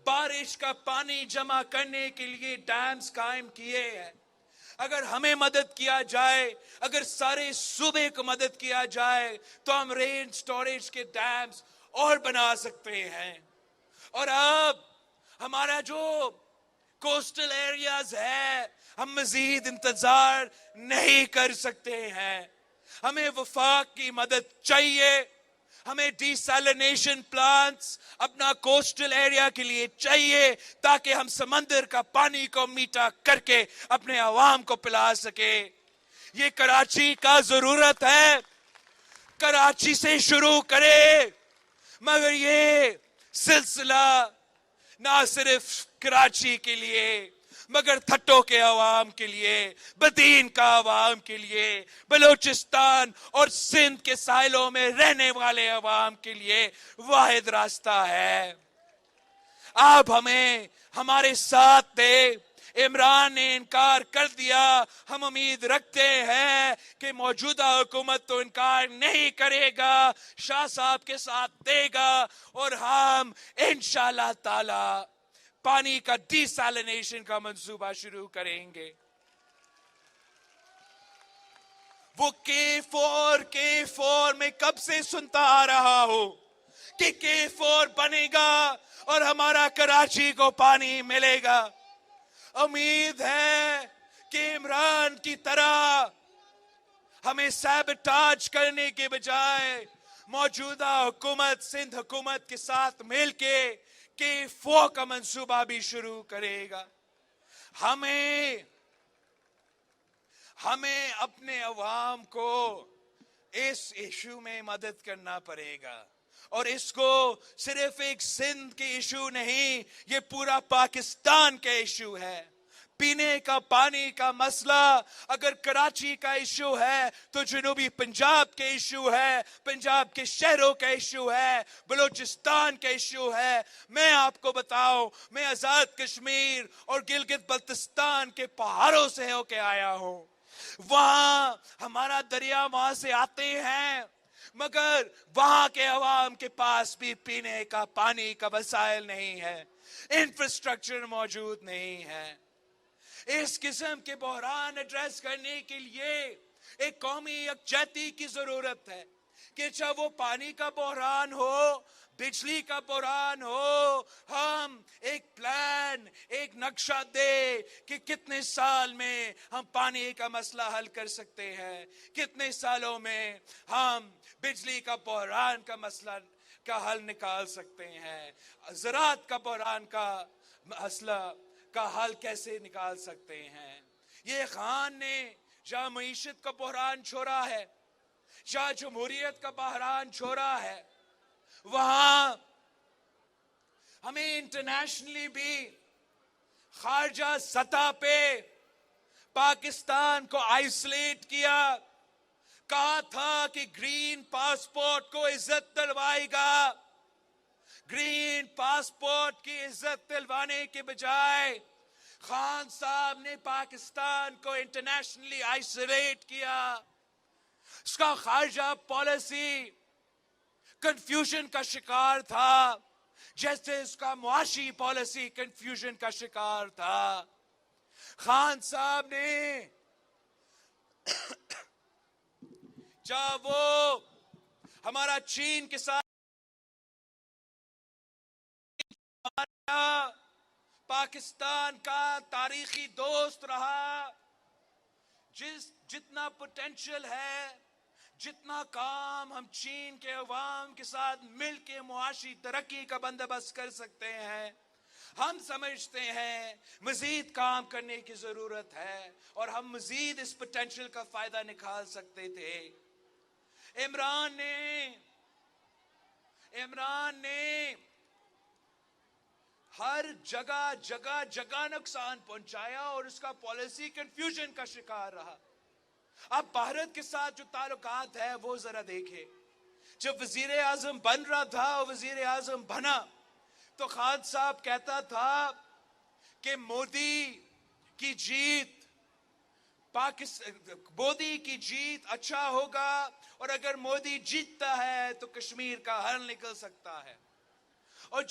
بارش کا پانی جمع کرنے کے لیے ڈیمز قائم کیے ہیں. اگر ہمیں مدد کیا جائے، اگر سارے صوبے کو مدد کیا جائے تو ہم رین سٹوریج کے ڈیمز اور بنا سکتے ہیں. اور اب ہمارا جو کوسٹل ایریاز ہے، ہم مزید انتظار نہیں کر سکتے ہیں. ہمیں وفاق کی مدد چاہیے. ہمیں ڈی سیلینیشن پلانٹس اپنا کوسٹل ایریا کے لیے چاہیے تاکہ ہم سمندر کا پانی کو میٹھا کر کے اپنے عوام کو پلا سکے. یہ کراچی کا ضرورت ہے، کراچی سے شروع کرے. مگر یہ سلسلہ نہ صرف کراچی کے لیے مگر تھٹو کے عوام کے لیے، بدین کا عوام کے لیے، بلوچستان اور سندھ کے ساحلوں میں رہنے والے عوام کے لیے واحد راستہ ہے. آپ ہمیں ہمارے ساتھ دے. عمران نے انکار کر دیا، ہم امید رکھتے ہیں کہ موجودہ حکومت تو انکار نہیں کرے گا، شاہ صاحب کے ساتھ دے گا، اور ہم انشاءاللہ تعالی پانی کا ڈی سیلینیشن کا منصوبہ شروع کریں گے. وہ K4 میں کب سے سنتا آ رہا ہوں کہ K4 بنے گا اور ہمارا کراچی کو پانی ملے گا. امید ہے کہ عمران کی طرح ہمیں سیبٹاج کرنے کے بجائے موجودہ حکومت سندھ حکومت کے ساتھ مل کے K4 کا منصوبہ بھی شروع کرے گا. ہمیں اپنے عوام کو اس ایشو میں مدد کرنا پڑے گا، اور اس کو صرف ایک سندھ کے ایشو نہیں، یہ پورا پاکستان کا ایشو ہے. پینے کا پانی کا مسئلہ اگر کراچی کا ایشو ہے تو جنوبی پنجاب کے ایشو ہے، پنجاب کے شہروں کا ایشو ہے، بلوچستان کا ایشو ہے. میں آپ کو بتاؤں، میں آزاد کشمیر اور گلگت بلتستان کے پہاڑوں سے ہو کے آیا ہوں. وہاں ہمارا دریا وہاں سے آتے ہیں، مگر وہاں کے عوام کے پاس بھی پینے کا پانی کا وسائل نہیں ہے، انفراسٹرکچر موجود نہیں ہے. اس قسم کے بحران ایڈریس کرنے کے لیے ایک قومی یکجہتی کی ضرورت ہے کہ چاہے وہ پانی کا بحران ہو، بجلی کا بحران ہو، ہم ایک پلان، ایک نقشہ دے کہ کتنے سال میں ہم پانی کا مسئلہ حل کر سکتے ہیں، کتنے سالوں میں ہم بجلی کا بحران کا مسئلہ کا حل نکال سکتے ہیں، زراعت کا بحران کا مسئلہ کا حل کیسے نکال سکتے ہیں. یہ خان نے جہاں معیشت کا بحران چھوڑا ہے، جہاں جمہوریت کا بحران چھوڑا ہے، وہاں ہمیں انٹرنیشنلی بھی خارجہ سطح پہ پاکستان کو آئسولیٹ کیا، کہا تھا کہ گرین پاسپورٹ کو عزت دلوائے گا. گرین پاسپورٹ کی عزت دلوانے کے بجائے خان صاحب نے پاکستان کو انٹرنیشنلی آئسولیٹ کیا. اس کا خارجہ پالیسی کنفیوژن کا شکار تھا، جیسے اس کا معاشی پالیسی کنفیوژن کا شکار تھا. خان صاحب نے جب وہ ہمارا چین کے ساتھ پاکستان کا تاریخی دوست رہا، جتنا پوٹینشل ہے، جتنا کام ہم چین کے عوام کے ساتھ مل کے معاشی ترقی کا بندوبست کر سکتے ہیں، ہم سمجھتے ہیں مزید کام کرنے کی ضرورت ہے اور ہم مزید اس پوٹینشل کا فائدہ نکال سکتے تھے. عمران نے ہر جگہ نقصان پہنچایا اور اس کا پالیسی کنفیوژن کا شکار رہا. اب بھارت کے ساتھ جو تعلقات ہے وہ ذرا دیکھیں. جب وزیر اعظم بن رہا تھا اور وزیر اعظم بنا تو خان صاحب کہتا تھا کہ مودی کی جیت اچھا ہوگا، اور اگر مودی جیتتا ہے تو کشمیر کا حل نکل سکتا ہے. اور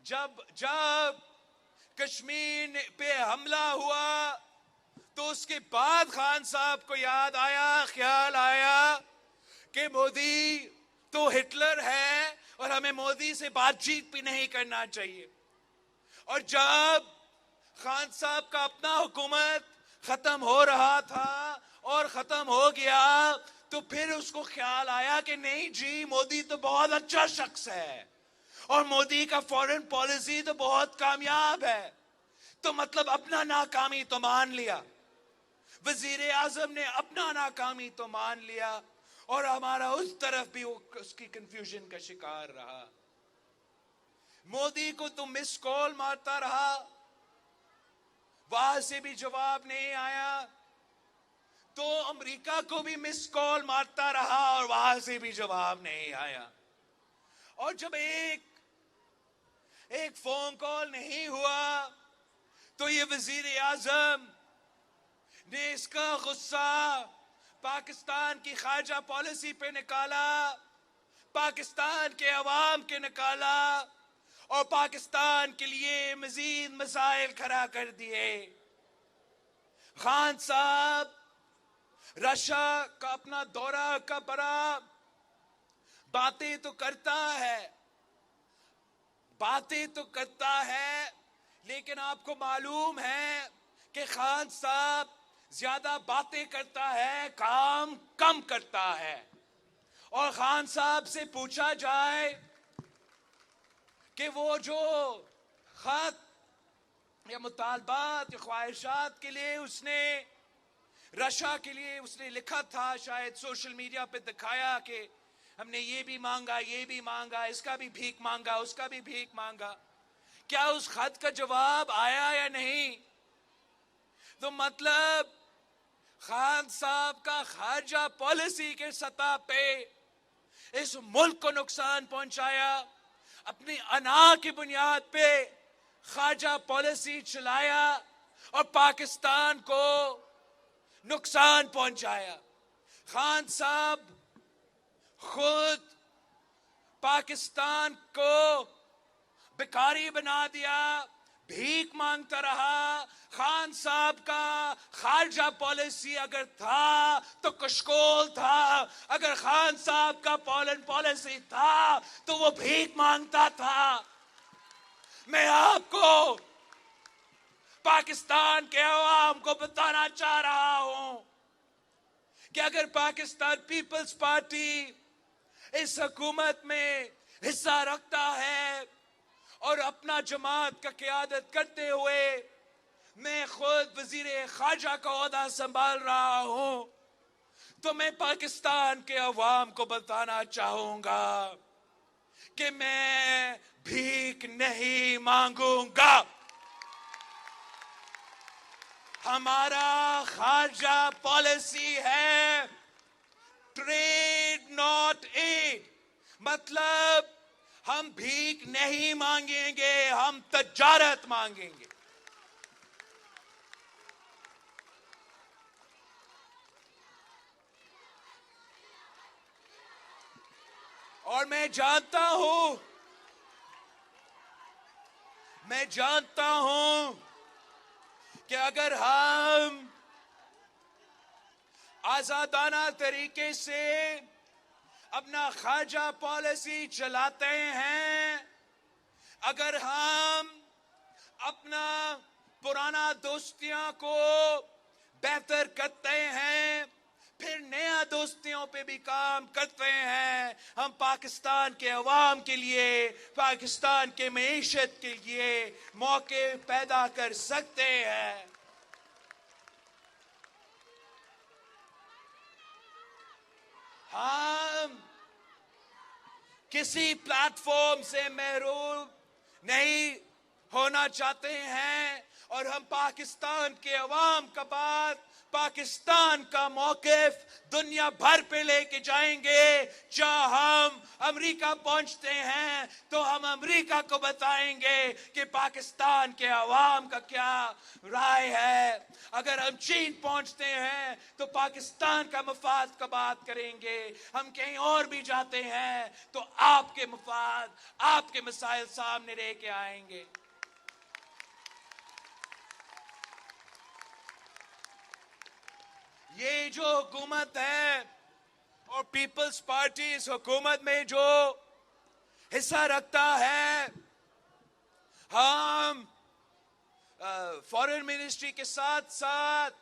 جب کشمیر پہ حملہ ہوا تو اس کے بعد خان صاحب کو خیال آیا کہ مودی تو ہٹلر ہے اور ہمیں مودی سے بات چیت بھی نہیں کرنا چاہیے. اور جب خان صاحب کا اپنا حکومت ختم ہو رہا تھا اور ختم ہو گیا تو پھر اس کو خیال آیا کہ نہیں جی، مودی تو بہت اچھا شخص ہے اور مودی کا فورن پالیسی تو بہت کامیاب ہے، تو مطلب اپنا ناکامی تو مان لیا. وزیر اعظم نے اپنا ناکامی تو مان لیا اور ہمارا اس طرف بھی اس کی کنفیوژن کا شکار رہا. مودی کو تو مس کال مارتا رہا، وہاں سے بھی جواب نہیں آیا، تو امریکہ کو بھی مس کال مارتا رہا اور وہاں سے بھی جواب نہیں آیا. اور جب ایک فون کال نہیں ہوا تو یہ وزیر اعظم نے اس کا غصہ پاکستان کی خارجہ پالیسی پہ نکالا، پاکستان کے عوام کے نکالا اور پاکستان کے لیے مزید مسائل کھڑا کر دیے. خان صاحب رشیا کا اپنا دورہ کا برا باتیں تو کرتا ہے، لیکن آپ کو معلوم ہے کہ خان صاحب زیادہ باتیں کرتا ہے، کام کم کرتا ہے. اور خان صاحب سے پوچھا جائے کہ وہ جو خط یا مطالبات یا خواہشات کے لیے اس نے رشیا کے لیے اس نے لکھا تھا، شاید سوشل میڈیا پہ دکھایا کہ ہم نے یہ بھی مانگا، اس کا بھی بھیک مانگا، اس کا بھی بھیک مانگا، کیا اس خط کا جواب آیا یا نہیں؟ تو مطلب خان صاحب کا خارجہ پالیسی کے سطح پہ اس ملک کو نقصان پہنچایا، اپنی انا کی بنیاد پہ خارجہ پالیسی چلایا اور پاکستان کو نقصان پہنچایا. خان صاحب خود پاکستان کو بھکاری بنا دیا، بھیک مانگتا رہا. خان صاحب کا خارجہ پالیسی اگر تھا تو کشکول تھا، اگر خان صاحب کا فورن پالیسی تھا تو وہ بھیک مانگتا تھا. میں آپ کو پاکستان کے عوام کو بتانا چاہ رہا ہوں کہ اگر پاکستان پیپلز پارٹی اس حکومت میں حصہ رکھتا ہے اور اپنا جماعت کا قیادت کرتے ہوئے میں خود وزیر خارجہ کا عہدہ سنبھال رہا ہوں، تو میں پاکستان کے عوام کو بتانا چاہوں گا کہ میں بھیک نہیں مانگوں گا. ہمارا خارجہ پالیسی ہے ٹریڈ ناٹ ایڈ. مطلب ہم بھیک نہیں مانگیں گے, ہم تجارت مانگیں گے. اور میں جانتا ہوں کہ اگر ہم آزادانہ طریقے سے اپنا خارجہ پالیسی چلاتے ہیں, اگر ہم اپنا پرانا دوستیاں کو بہتر کرتے ہیں, پھر نیا دوستیوں پہ بھی کام کرتے ہیں, ہم پاکستان کے عوام کے لیے, پاکستان کے معیشت کے لیے موقع پیدا کر سکتے ہیں. ہم کسی پلیٹ فارم سے محروم نہیں ہونا چاہتے ہیں, اور ہم پاکستان کے عوام کا بات, پاکستان کا موقف دنیا بھر پہ لے کے جائیں گے. جہاں ہم امریکہ پہنچتے ہیں تو ہم امریکہ کو بتائیں گے کہ پاکستان کے عوام کا کیا رائے ہے. اگر ہم چین پہنچتے ہیں تو پاکستان کا مفاد کا بات کریں گے. ہم کہیں اور بھی جاتے ہیں تو آپ کے مفاد, آپ کے مسائل سامنے لے کے آئیں گے. یہ جو حکومت ہے اور پیپلز پارٹی اس حکومت میں جو حصہ رکھتا ہے, ہم فارن منسٹری کے ساتھ ساتھ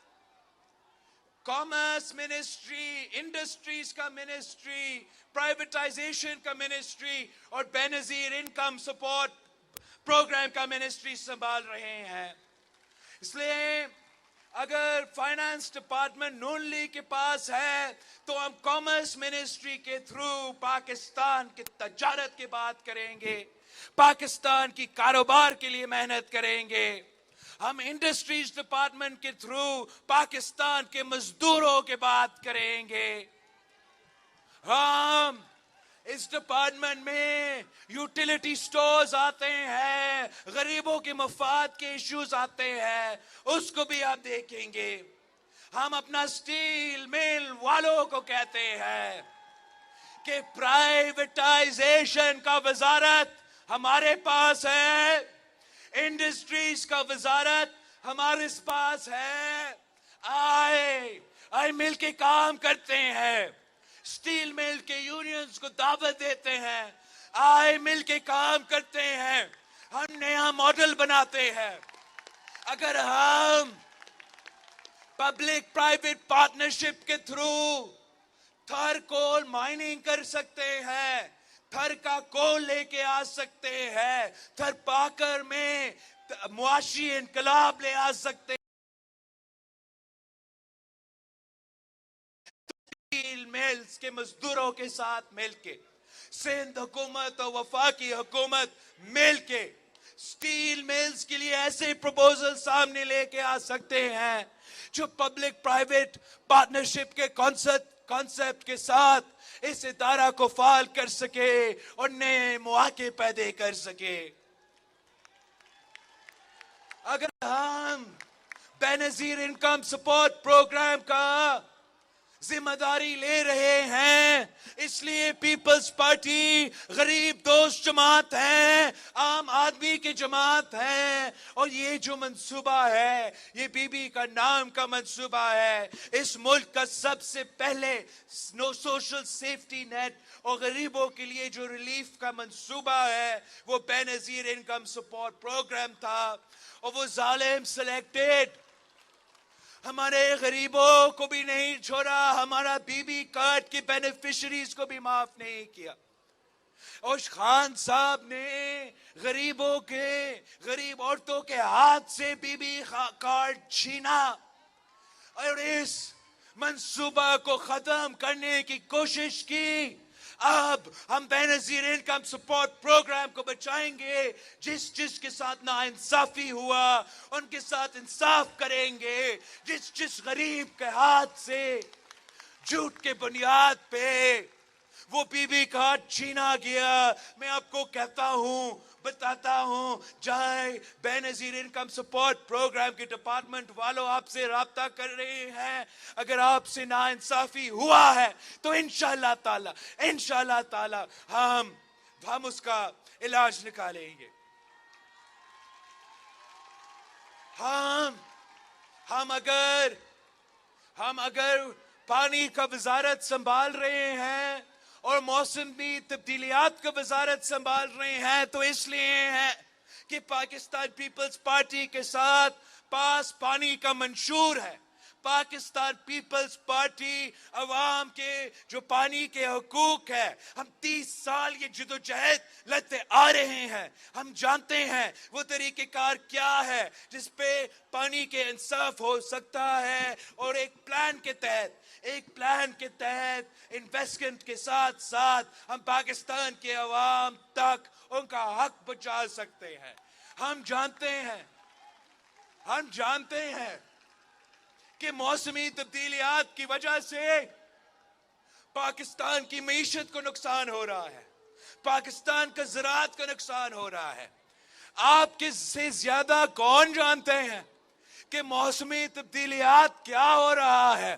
کامرس منسٹری, انڈسٹریز کا منسٹری, پرائیویٹائزیشن کا منسٹری اور بے نظیر انکم سپورٹ پروگرام کا منسٹری سنبھال رہے ہیں. اس لیے اگر فائنانس ڈپارٹمنٹ نون لیگ کے پاس ہے تو ہم کامرس منسٹری کے تھرو پاکستان کی تجارت کی بات کریں گے, پاکستان کی کاروبار کے لیے محنت کریں گے. ہم انڈسٹریز ڈپارٹمنٹ کے تھرو پاکستان کے مزدوروں کی بات کریں گے. ہم اس ڈپارٹمنٹ میں یوٹیلیٹی سٹورز آتے ہیں, غریبوں کے مفاد کے ایشوز آتے ہیں, اس کو بھی آپ دیکھیں گے. ہم اپنا سٹیل مل والوں کو کہتے ہیں کہ پرائیویٹائزیشن کا وزارت ہمارے پاس ہے, انڈسٹریز کا وزارت ہمارے پاس ہے. آئے مل کے کام کرتے ہیں, سٹیل مل کے یونینز کو دعوت دیتے ہیں, آئے مل کے کام کرتے ہیں, ہم نیا ماڈل بناتے ہیں. اگر ہم پبلک پرائیویٹ پارٹنرشپ کے تھرو تھر کول مائننگ کر سکتے ہیں, تھر کا کول لے کے آ سکتے ہیں, تھر پاکر میں معاشی انقلاب لے آ سکتے ہیں, سٹیل ملز کے مزدوروں کے ساتھ مل کے, سندھ حکومت اور وفاقی حکومت مل کے سٹیل ملز کے لیے ایسے پروپوزل سامنے لے کے آ سکتے ہیں جو پبلک پرائیویٹ پارٹنرشپ کے کانسیپٹ کے ساتھ اس ادارہ کو فعال کر سکے اور نئے مواقع پیدا کر سکے. اگر ہم بے نظیر انکم سپورٹ پروگرام کا ذمہ داری لے رہے ہیں, اس لیے پیپلز پارٹی غریب دوست جماعت ہے, عام آدمی کی جماعت ہے, اور یہ جو منصوبہ ہے یہ بی بی کا نام کا منصوبہ ہے. اس ملک کا سب سے پہلے سوشل سیفٹی نیٹ اور غریبوں کے لیے جو ریلیف کا منصوبہ ہے وہ بے نظیر انکم سپورٹ پروگرام تھا, اور وہ ظالم سلیکٹڈ ہمارے غریبوں کو بھی نہیں چھوڑا, ہمارا بی بی کارڈ کے بینیفیشریز کو بھی معاف نہیں کیا. اور خان صاحب نے غریب عورتوں کے ہاتھ سے بی بی کارڈ چھینا, اور اس منصوبہ کو ختم کرنے کی کوشش کی. اب ہم بے نظیر انکم سپورٹ پروگرام کو بچائیں گے. جس کے ساتھ ناانصافی ہوا ان کے ساتھ انصاف کریں گے. جس غریب کے ہاتھ سے جھوٹ کے بنیاد پہ وہ بیوی کا ہاتھ چھینا گیا، میں آپ کو کہتا ہوں، بتاتا ہوں، جائیں بے نظیر انکم سپورٹ پروگرام کے ڈپارٹمنٹ والوں آپ سے رابطہ کر رہے ہیں. اگر آپ سے ناانصافی ہوا ہے تو انشاءاللہ تعالی ہم اس کا علاج نکالیں گے. ہم اگر پانی کا وزارت سنبھال رہے ہیں اور موسمی تبدیلیات کا وزارت سنبھال رہے ہیں تو اس لیے ہے کہ پاکستان پیپلز پارٹی کے ساتھ پانی کا منشور ہے. پاکستان پیپلز پارٹی عوام کے جو پانی کے حقوق ہے، ہم 30 سال یہ جدوجہد لڑتے آ رہے ہیں. ہم جانتے ہیں وہ طریقہ کار کیا ہے جس پہ پانی کے انصاف ہو سکتا ہے، اور ایک پلان کے تحت انویسٹمنٹ کے ساتھ ساتھ ہم پاکستان کے عوام تک ان کا حق پہنچا سکتے ہیں. ہم جانتے ہیں کہ موسمی تبدیلیات کی وجہ سے پاکستان کی معیشت کو نقصان ہو رہا ہے، پاکستان کا زراعت کا نقصان ہو رہا ہے. آپ کے سے زیادہ کون جانتے ہیں کہ موسمی تبدیلیات کیا ہو رہا ہے؟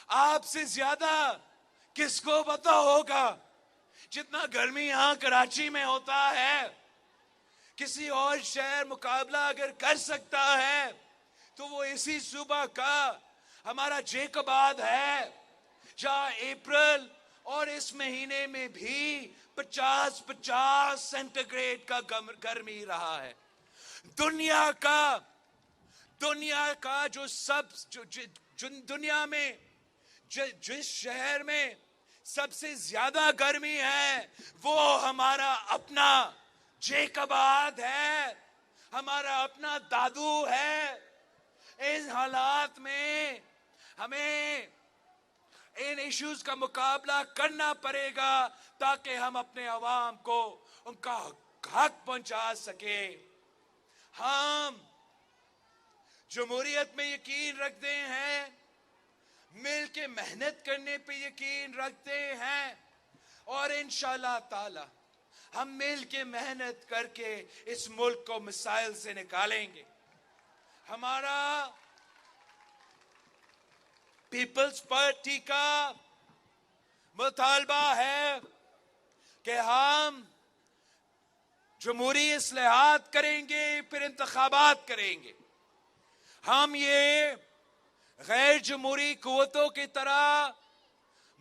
آپ سے زیادہ کس کو پتا ہوگا؟ جتنا گرمی یہاں کراچی میں ہوتا ہے، کسی اور شہر مقابلہ اگر کر سکتا ہے تو وہ اسی صوبہ کا ہمارا جیکباد ہے، جہاں اپریل اور اس مہینے میں بھی 50 سینٹی گریڈ کا گرمی رہا ہے. دنیا کا دنیا میں جس شہر میں سب سے زیادہ گرمی ہے وہ ہمارا اپنا جیکباد ہے، ہمارا اپنا دادو ہے. ان حالات میں ہمیں ان ایشوز کا مقابلہ کرنا پڑے گا تاکہ ہم اپنے عوام کو ان کا حق پہنچا سکے. ہم جمہوریت میں یقین رکھتے ہیں، مل کے محنت کرنے پہ یقین رکھتے ہیں، اور انشاءاللہ تعالی ہم مل کے محنت کر کے اس ملک کو مسائل سے نکالیں گے. ہمارا پیپلز پارٹی کا مطالبہ ہے کہ ہم جمہوری اصلاحات کریں گے، پھر انتخابات کریں گے. ہم یہ غیر جمہوری قوتوں کی طرح،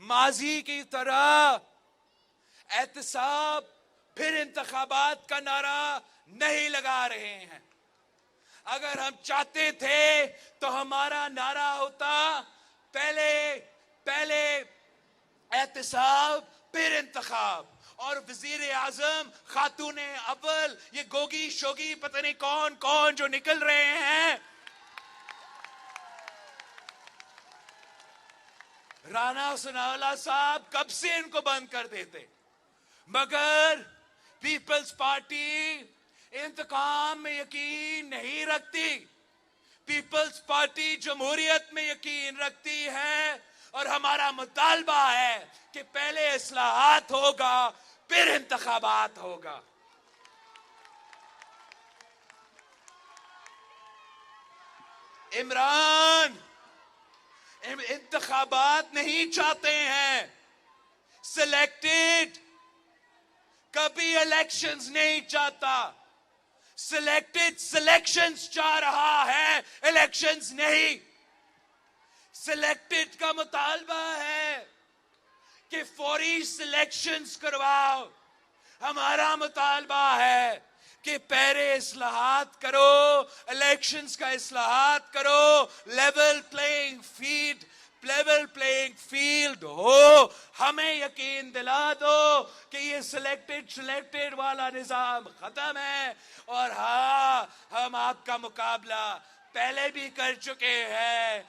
ماضی کی طرح احتساب پھر انتخابات کا نعرہ نہیں لگا رہے ہیں. اگر ہم چاہتے تھے تو ہمارا نعرہ ہوتا پہلے احتساب پھر انتخاب. اور وزیر اعظم، خاتون اول، یہ گوگی شوگی پتہ نہیں کون جو نکل رہے ہیں، رانا ثناءاللہ صاحب کب سے ان کو بند کر دیتے. مگر پیپلز پارٹی انتقام میں یقین نہیں رکھتی. پیپلز پارٹی جمہوریت میں یقین رکھتی ہے، اور ہمارا مطالبہ ہے کہ پہلے اصلاحات ہوگا پھر انتخابات ہوگا. عمران انتخابات نہیں چاہتے ہیں، سلیکٹڈ، کبھی الیکشنز نہیں چاہتا. سلیکشنز چاہ رہا ہے، الیکشنز نہیں. سلیکٹڈ کا مطالبہ ہے کہ فوری سلیکشنز کرواؤ. ہمارا مطالبہ ہے کہ پہلے اصلاحات کرو، الیکشنز کا اصلاحات کرو، لیول پلینگ فیلڈ ہو. ہمیں یقین دلا دو کہ یہ سلیکٹڈ والا نظام ختم ہے، اور ہاں، ہم آپ کا مقابلہ پہلے بھی کر چکے ہیں،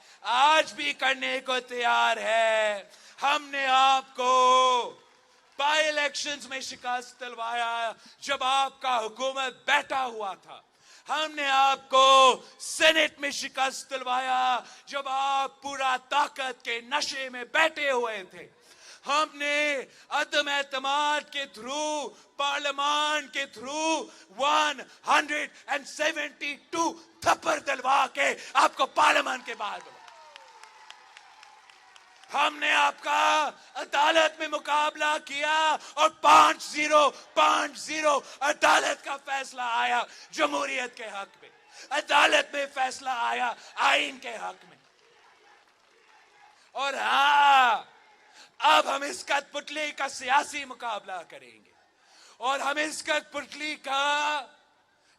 آج بھی کرنے کو تیار ہے۔ ہم نے آپ کو بائی الیکشنز میں شکست دلوایا جب آپ کا حکومت بیٹھا ہوا تھا۔ ہم نے آپ کو سینٹ میں شکست دلوایا جب آپ پورا طاقت کے نشے میں بیٹھے ہوئے تھے۔ ہم نے عدم اعتماد کے تھرو، پارلیمان کے تھرو 172 تھپڑ دلوا کے آپ کو پارلیمان کے باہر بلا۔ ہم نے آپ کا عدالت میں مقابلہ کیا اور 5-0 عدالت کا فیصلہ آیا جمہوریت کے حق میں، عدالت میں فیصلہ آیا آئین کے حق میں۔ اور ہاں، اب ہم اس کٹھ پتلی کا سیاسی مقابلہ کریں گے، اور ہم اس کٹھ پتلی کا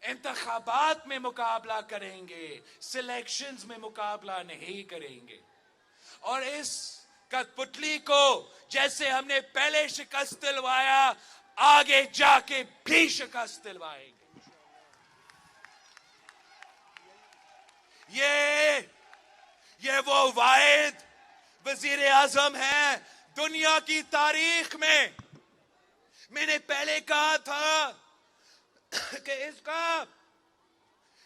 انتخابات میں مقابلہ کریں گے، سلیکشنز میں مقابلہ نہیں کریں گے۔ اور اس کٹھ پتلی کو جیسے ہم نے پہلے شکست دلوایا، آگے جا کے بھی شکست دلوائیں گے۔ یہ وہ واحد وزیر اعظم ہے دنیا کی تاریخ میں۔ میں نے پہلے کہا تھا کہ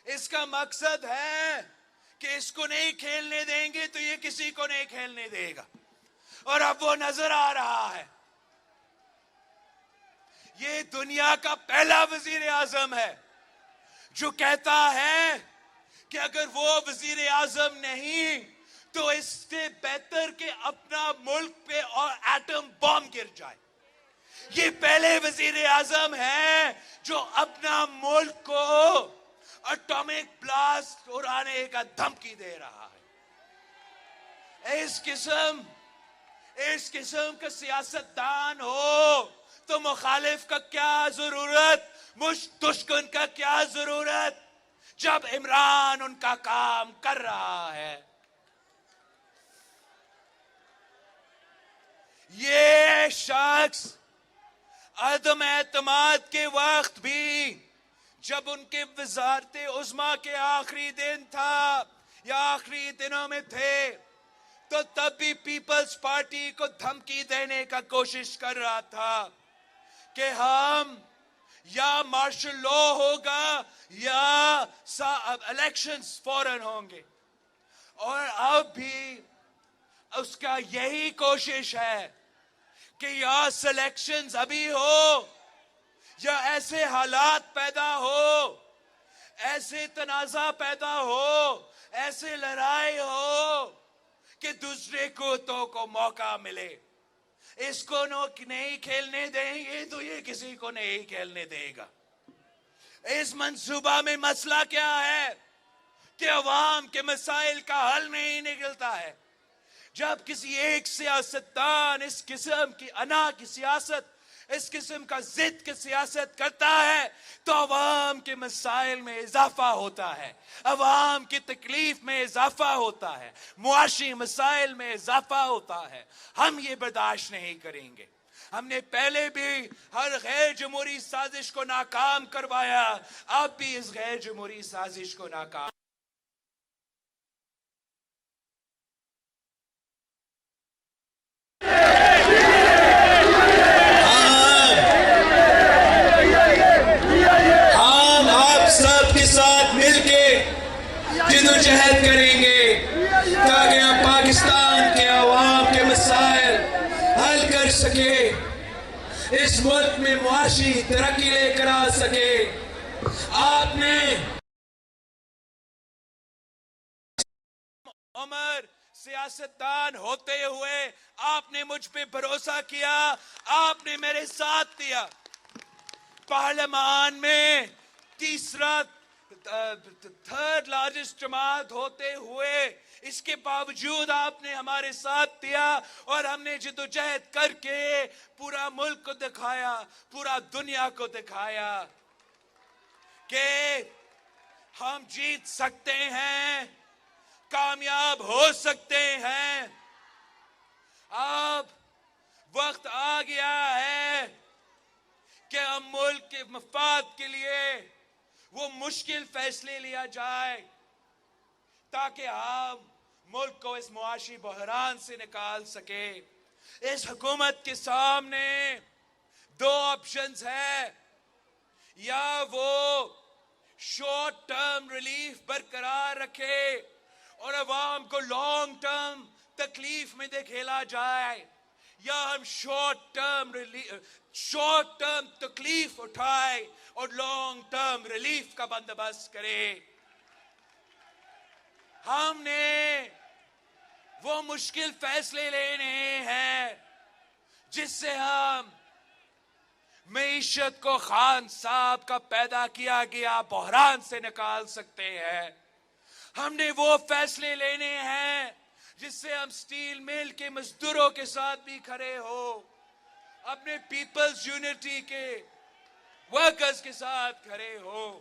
اس کا مقصد ہے کہ اس کو نہیں کھیلنے دیں گے تو یہ کسی کو نہیں کھیلنے دے گا، اور اب وہ نظر آ رہا ہے۔ یہ دنیا کا پہلا وزیر اعظم ہے جو کہتا ہے کہ اگر وہ وزیر اعظم نہیں تو اس سے بہتر کہ اپنا ملک پہ اور ایٹم بم گر جائے۔ یہ پہلے وزیر اعظم ہے جو اپنا ملک کو اٹامک بلاسٹ اڑانے کا دھمکی دے رہا ہے۔ اس قسم کا سیاستدان ہو تو مخالف کا کیا ضرورت، دشمن کا کیا ضرورت، جب عمران ان کا کام کر رہا ہے۔ یہ شخص عدم اعتماد کے وقت بھی، جب ان کے وزارت عظمیٰ کے آخری دن تھا یا آخری دنوں میں تھے، تو تب بھی پیپلز پارٹی کو دھمکی دینے کا کوشش کر رہا تھا کہ ہم یا مارشل لا ہوگا یا الیکشنز فوراً ہوں گے۔ اور اب بھی اس کا یہی کوشش ہے کہ یا سلیکشنز ابھی ہو یا ایسے حالات پیدا ہو، ایسے تنازع پیدا ہو، ایسے لڑائی ہو کہ دوسرے قوتوں کو موقع ملے۔ اس کو نہیں کھیلنے دیں گے تو یہ کسی کو نہیں کھیلنے دے گا۔ اس منصوبہ میں مسئلہ کیا ہے کہ عوام کے مسائل کا حل نہیں نکلتا ہے۔ جب کسی ایک سیاستدان اس قسم کی انا کی سیاست، اس قسم کا ضد کی سیاست کرتا ہے تو عوام کے مسائل میں اضافہ ہوتا ہے، عوام کی تکلیف میں اضافہ ہوتا ہے، معاشی مسائل میں اضافہ ہوتا ہے۔ ہم یہ برداشت نہیں کریں گے۔ ہم نے پہلے بھی ہر غیر جمہوری سازش کو ناکام کروایا، اب بھی اس غیر جمہوری سازش کو ناکام۔ جدوجہد کریں گے تاکہ ہم پاکستان کے عوام کے مسائل حل کر سکے، اس ملک میں معاشی ترقی لے کر آ سکے۔ آپ نے عمر سیاستدان ہوتے ہوئے آپ نے مجھ پہ بھروسہ کیا، آپ نے میرے ساتھ دیا۔ پارلیمان میں تھرڈ لارجسٹ جماعت ہوتے ہوئے اس کے باوجود آپ نے ہمارے ساتھ دیا، اور ہم نے جدوجہد کر کے پورا ملک کو دکھایا، پورا دنیا کو دکھایا کہ ہم جیت سکتے ہیں، کامیاب ہو سکتے ہیں۔ اب وقت آ گیا ہے کہ ہم ملک کے مفاد کے لیے وہ مشکل فیصلے لیا جائے۔ تاکہ ہم ملک کو اس معاشی بحران سے نکال سکے. اس حکومت کے سامنے دو آپشنز ہیں. یا وہ شارٹ ٹرم ریلیف برقرار رکھے اور عوام کو لانگ ٹرم تکلیف میں دکھیلا جائے, یا ہم شارٹ ٹرم تکلیف اٹھائے اور لانگ ٹرم ریلیف کا بندوبست کرے. ہم نے وہ مشکل فیصلے لینے ہیں جس سے ہم معیشت کو خان صاحب کا پیدا کیا گیا بحران سے نکال سکتے ہیں. ہم نے وہ فیصلے لینے ہیں جس سے ہم سٹیل مل کے مزدوروں کے ساتھ بھی کھڑے ہو, اپنے پیپلز یونٹی کے ورکرز کے ساتھ کھڑے ہو,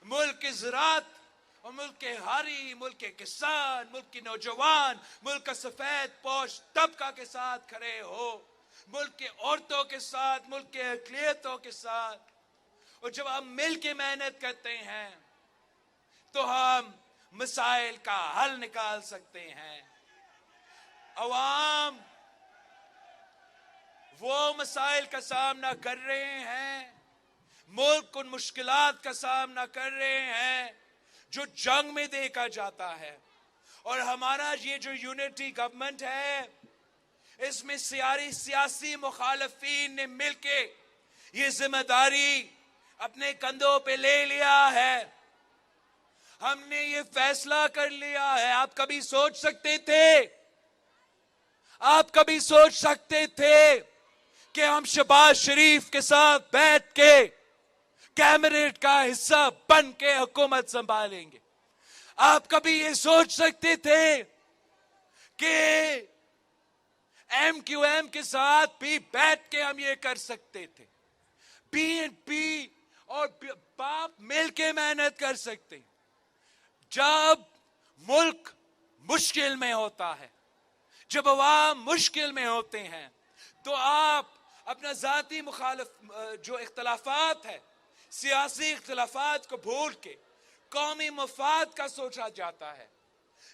ملک کی زراعت اور ملک کے ہاری, ملک کے کسان, ملک کے نوجوان, ملک کا سفید پوش طبقہ کے ساتھ کھڑے ہو, ملک کے عورتوں کے ساتھ, ملک کے اقلیتوں کے ساتھ. اور جب ہم مل کے محنت کرتے ہیں تو ہم مسائل کا حل نکال سکتے ہیں. عوام وہ مسائل کا سامنا کر رہے ہیں, ملک ان مشکلات کا سامنا کر رہے ہیں جو جنگ میں دیکھا جاتا ہے. اور ہمارا یہ جو یونٹی گورنمنٹ ہے, اس میں سیاسی مخالفین نے مل کے یہ ذمہ داری اپنے کندھوں پہ لے لیا ہے. ہم نے یہ فیصلہ کر لیا ہے. آپ کبھی سوچ سکتے تھے کہ ہم شہباز شریف کے ساتھ بیٹھ کے کیبنٹ کا حصہ بن کے حکومت سنبھالیں گے؟ آپ کبھی یہ سوچ سکتے تھے کہ ایم کیو ایم کے ساتھ بھی بیٹھ کے ہم یہ کر سکتے تھے؟ پی این پی اور باپ مل کے محنت کر سکتے. جب ملک مشکل میں ہوتا ہے, جب عوام مشکل میں ہوتے ہیں, تو آپ اپنا ذاتی جو اختلافات ہے, سیاسی اختلافات کو بھول کے قومی مفاد کا سوچا جاتا ہے.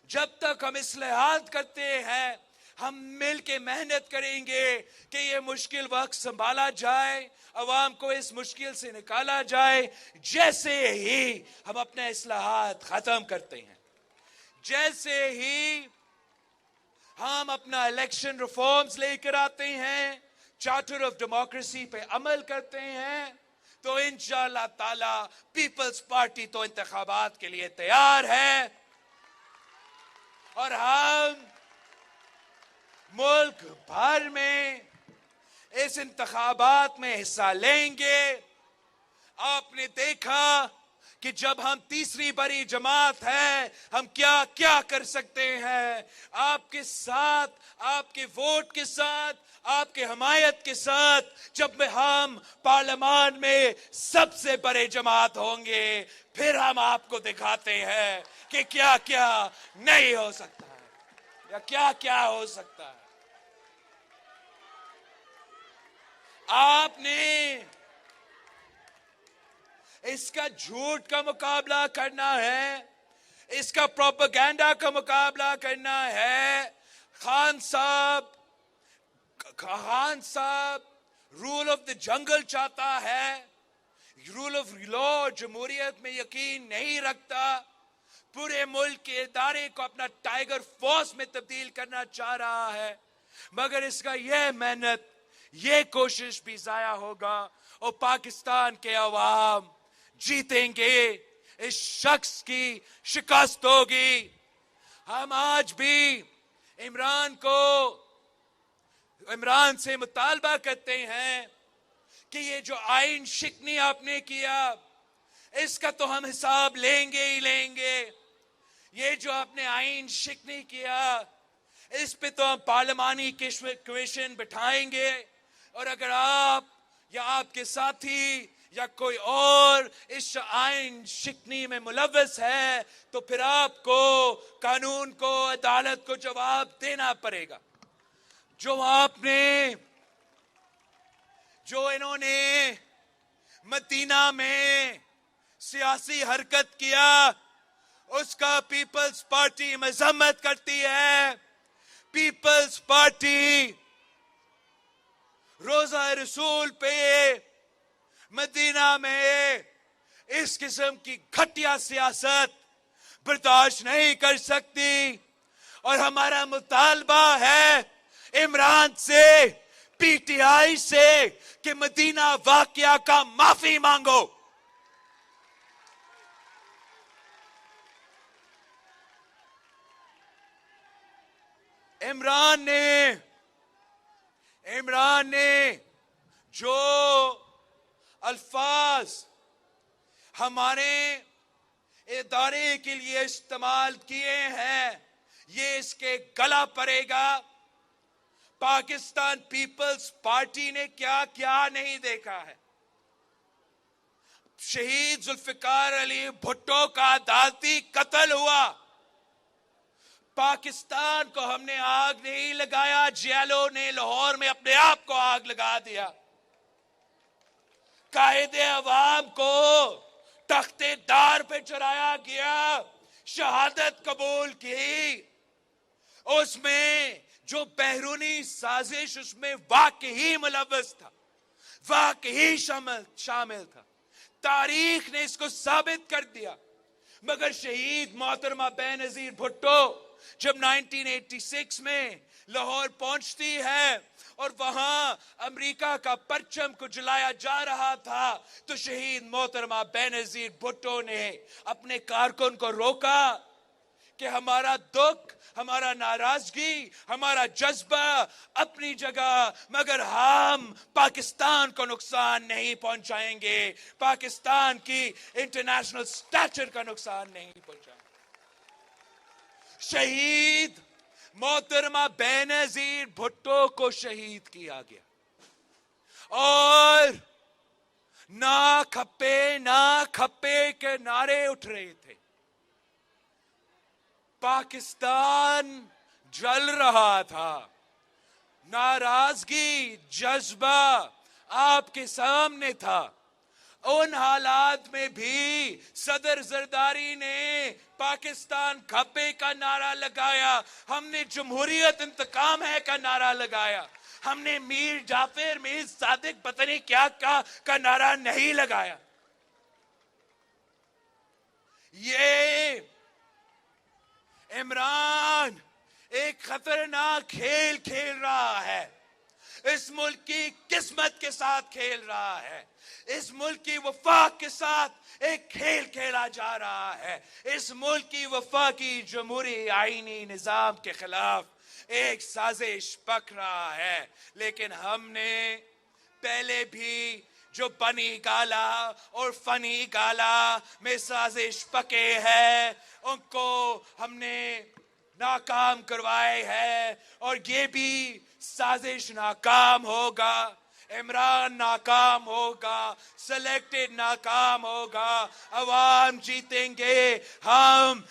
جب تک ہم اصلاحات کرتے ہیں, ہم مل کے محنت کریں گے کہ یہ مشکل وقت سنبھالا جائے, عوام کو اس مشکل سے نکالا جائے. جیسے ہی ہم اپنے اصلاحات ختم کرتے ہیں, جیسے ہی ہم اپنا الیکشن ریفارمز لے کر آتے ہیں, چارٹر آف ڈیموکریسی پہ عمل کرتے ہیں, تو انشاءاللہ تعالی پیپلز پارٹی تو انتخابات کے لیے تیار ہے. اور ہم ملک بھر میں اس انتخابات میں حصہ لیں گے. آپ نے دیکھا کہ جب ہم تیسری بڑی جماعت ہے, ہم کیا کیا کر سکتے ہیں. آپ کے ساتھ, آپ کے ووٹ کے ساتھ, آپ کے حمایت کے ساتھ, جب ہم پارلیمان میں سب سے بڑے جماعت ہوں گے, پھر ہم آپ کو دکھاتے ہیں کہ کیا کیا نہیں ہو سکتا ہے یا کیا کیا ہو سکتا ہے. آپ نے اس کا جھوٹ کا مقابلہ کرنا ہے, اس کا پروپیگنڈا کا مقابلہ کرنا ہے. خان صاحب رول آف دی جنگل چاہتا ہے, رول آف لا جمہوریت میں یقین نہیں رکھتا, پورے ملک کے ادارے کو اپنا ٹائیگر فورس میں تبدیل کرنا چاہ رہا ہے. مگر اس کا یہ محنت, یہ کوشش بھی ضائع ہوگا اور پاکستان کے عوام جیتیں گے. اس شخص کی شکست ہوگی. ہم آج بھی عمران سے مطالبہ کرتے ہیں کہ یہ جو آئین شکنی آپ نے کیا, اس کا تو ہم حساب لیں گے ہی لیں گے. یہ جو آپ نے آئین شکنی کیا, اس پہ تو ہم پارلیمانی کمیشن بٹھائیں گے, اور اگر آپ یا آپ کے ساتھی یا کوئی اور اس آئین شکنی میں ملوث ہے, تو پھر آپ کو قانون کو, عدالت کو جواب دینا پڑے گا. جو انہوں نے مدینہ میں سیاسی حرکت کیا, اس کا پیپلز پارٹی مذمت کرتی ہے. پیپلز پارٹی روزہ رسول پہ مدینہ میں اس قسم کی گھٹیا سیاست برداشت نہیں کر سکتی، اور ہمارا مطالبہ ہے عمران سے، پی ٹی آئی سے، کہ مدینہ واقعہ کا معافی مانگو. عمران نے جو الفاظ ہمارے ادارے کے لیے استعمال کیے ہیں، یہ اس کے گلا پڑے گا. پاکستان پیپلز پارٹی نے کیا کیا نہیں دیکھا ہے. شہید ذوالفقار علی بھٹو کا عدالتی قتل ہوا. پاکستان کو ہم نے آگ نہیں لگایا، جیلوں نے لاہور میں اپنے آپ کو آگ لگا دیا. قائد عوام کو تخت دار پہ چڑھایا گیا، شہادت قبول کی. اس میں جو بیرونی سازش اس میں واقعی ملوث تھا، واقعی شامل تھا. تاریخ نے اس کو ثابت کر دیا. مگر شہید محترمہ بے نظیر بھٹو جب 1986 میں لاہور پہنچتی ہے اور وہاں امریکہ کا پرچم کو جلایا جا رہا تھا، تو شہید محترمہ بے نظیر بھٹو نے اپنے کارکن کو روکا کہ ہمارا دکھ، ہمارا ناراضگی، ہمارا جذبہ اپنی جگہ، مگر ہم پاکستان کو نقصان نہیں پہنچائیں گے، پاکستان کی انٹرنیشنل سٹیچر کا نقصان نہیں پہنچائیں گے. شہید محترمہ بے نظیر بھٹو کو شہید کیا گیا، اور نہ کھپے کے نعرے اٹھ رہے تھے. پاکستان جل رہا تھا. ناراضگی، جذبہ آپ کے سامنے تھا. ان حالات میں بھی صدر زرداری نے پاکستان کھپے کا نعرہ لگایا. ہم نے جمہوریت انتقام ہے کا نعرہ لگایا. ہم نے میر جعفر، میر صادق پتہ نہیں کیا کا نعرہ نہیں لگایا. یہ عمران ایک خطرناک کھیل کھیل رہا ہے. اس ملک کی قسمت کے ساتھ کھیل رہا ہے. اس ملک کی وفاق کے ساتھ ایک کھیل کھیلا جا رہا ہے. اس ملک کی وفاقی جمہوری آئینی نظام کے خلاف ایک سازش پک رہا ہے. لیکن ہم نے پہلے بھی جو بنی گالا اور فنی گالا میں سازش پکے ہے، ان کو ہم نے ناکام کروائے ہے، اور یہ بھی سازش ناکام ہوگا. عمران ناکام ہوگا، سلیکٹڈ ناکام ہوگا. عوام جیتیں گے. ہم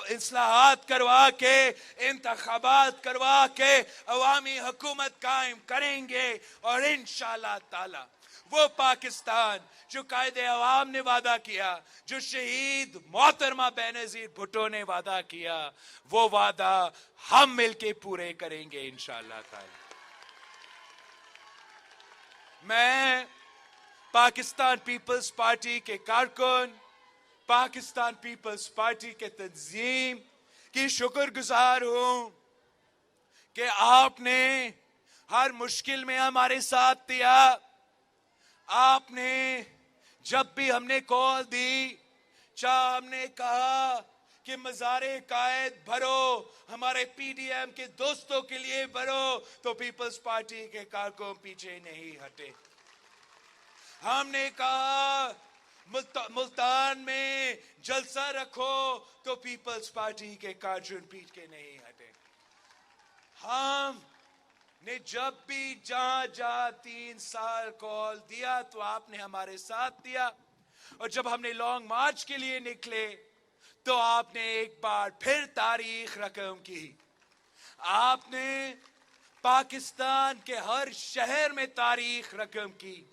اصلاحات کروا کے، انتخابات کروا کے عوامی حکومت قائم کریں گے، اور انشاءاللہ تعالی وہ پاکستان جو قائد عوام نے وعدہ کیا، جو شہید محترمہ بے نظیر بھٹو نے وعدہ کیا، وہ وعدہ ہم مل کے پورے کریں گے انشاءاللہ تعالی. میں پاکستان پیپلز پارٹی کے کارکن، پاکستان پیپلز پارٹی کے تنظیم کی شکر گزار ہوں کہ آپ نے ہر مشکل میں ہمارے ساتھ دیا. آپ نے جب بھی ہم نے کال دی، چاہے ہم نے کہا کہ مزار قائد بھرو، ہمارے پی ڈی ایم کے دوستوں کے لیے بھرو، تو پیپلز پارٹی کے کارکن پیچھے نہیں ہٹے. ہم نے کہا ملتان میں جلسہ رکھو، تو پیپلز پارٹی کے کارکن پیچھے نہیں ہٹے. ہم نے جب بھی جہاں 3 سال کال دیا تو آپ نے ہمارے ساتھ دیا، اور جب ہم نے لانگ مارچ کے لیے نکلے تو آپ نے ایک بار پھر تاریخ رقم کی. آپ نے پاکستان کے ہر شہر میں تاریخ رقم کی،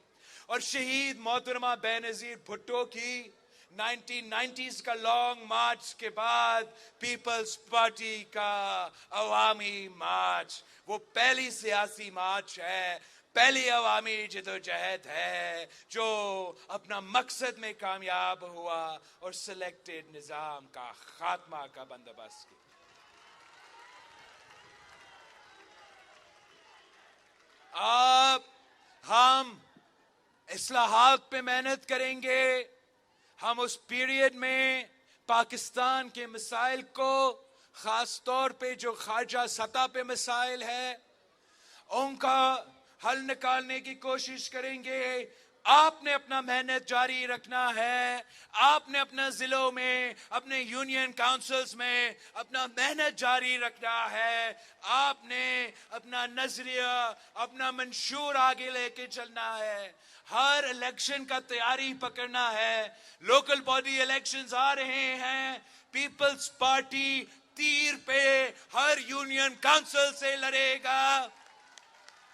اور شہید محترمہ بے نظیر بھٹو کی 1990s کا لانگ مارچ کے بعد پیپلز پارٹی کا عوامی مارچ وہ پہلی سیاسی مارچ ہے، پہلی عوامی جدوجہد ہے جو اپنا مقصد میں کامیاب ہوا اور سلیکٹڈ نظام کا خاتمہ کا بندوبست کیا۔ اب ہم اصلاحات پہ محنت کریں گے، ہم اس پیریڈ میں پاکستان کے مسائل کو خاص طور پہ جو خارجہ سطح پہ مسائل ہے ان کا حل نکالنے کی کوشش کریں گے۔ آپ نے اپنا محنت جاری رکھنا ہے، آپ نے اپنا ضلعوں میں، اپنے یونین کاؤنسلز میں اپنا محنت جاری رکھنا ہے، آپ نے اپنا نظریہ، اپنا منشور آگے لے کے چلنا ہے، ہر الیکشن کا تیاری پکڑنا ہے۔ لوکل باڈی الیکشنز آ رہے ہیں، پیپلز پارٹی تیر پہ ہر یونین کاؤنسل سے لڑے گا،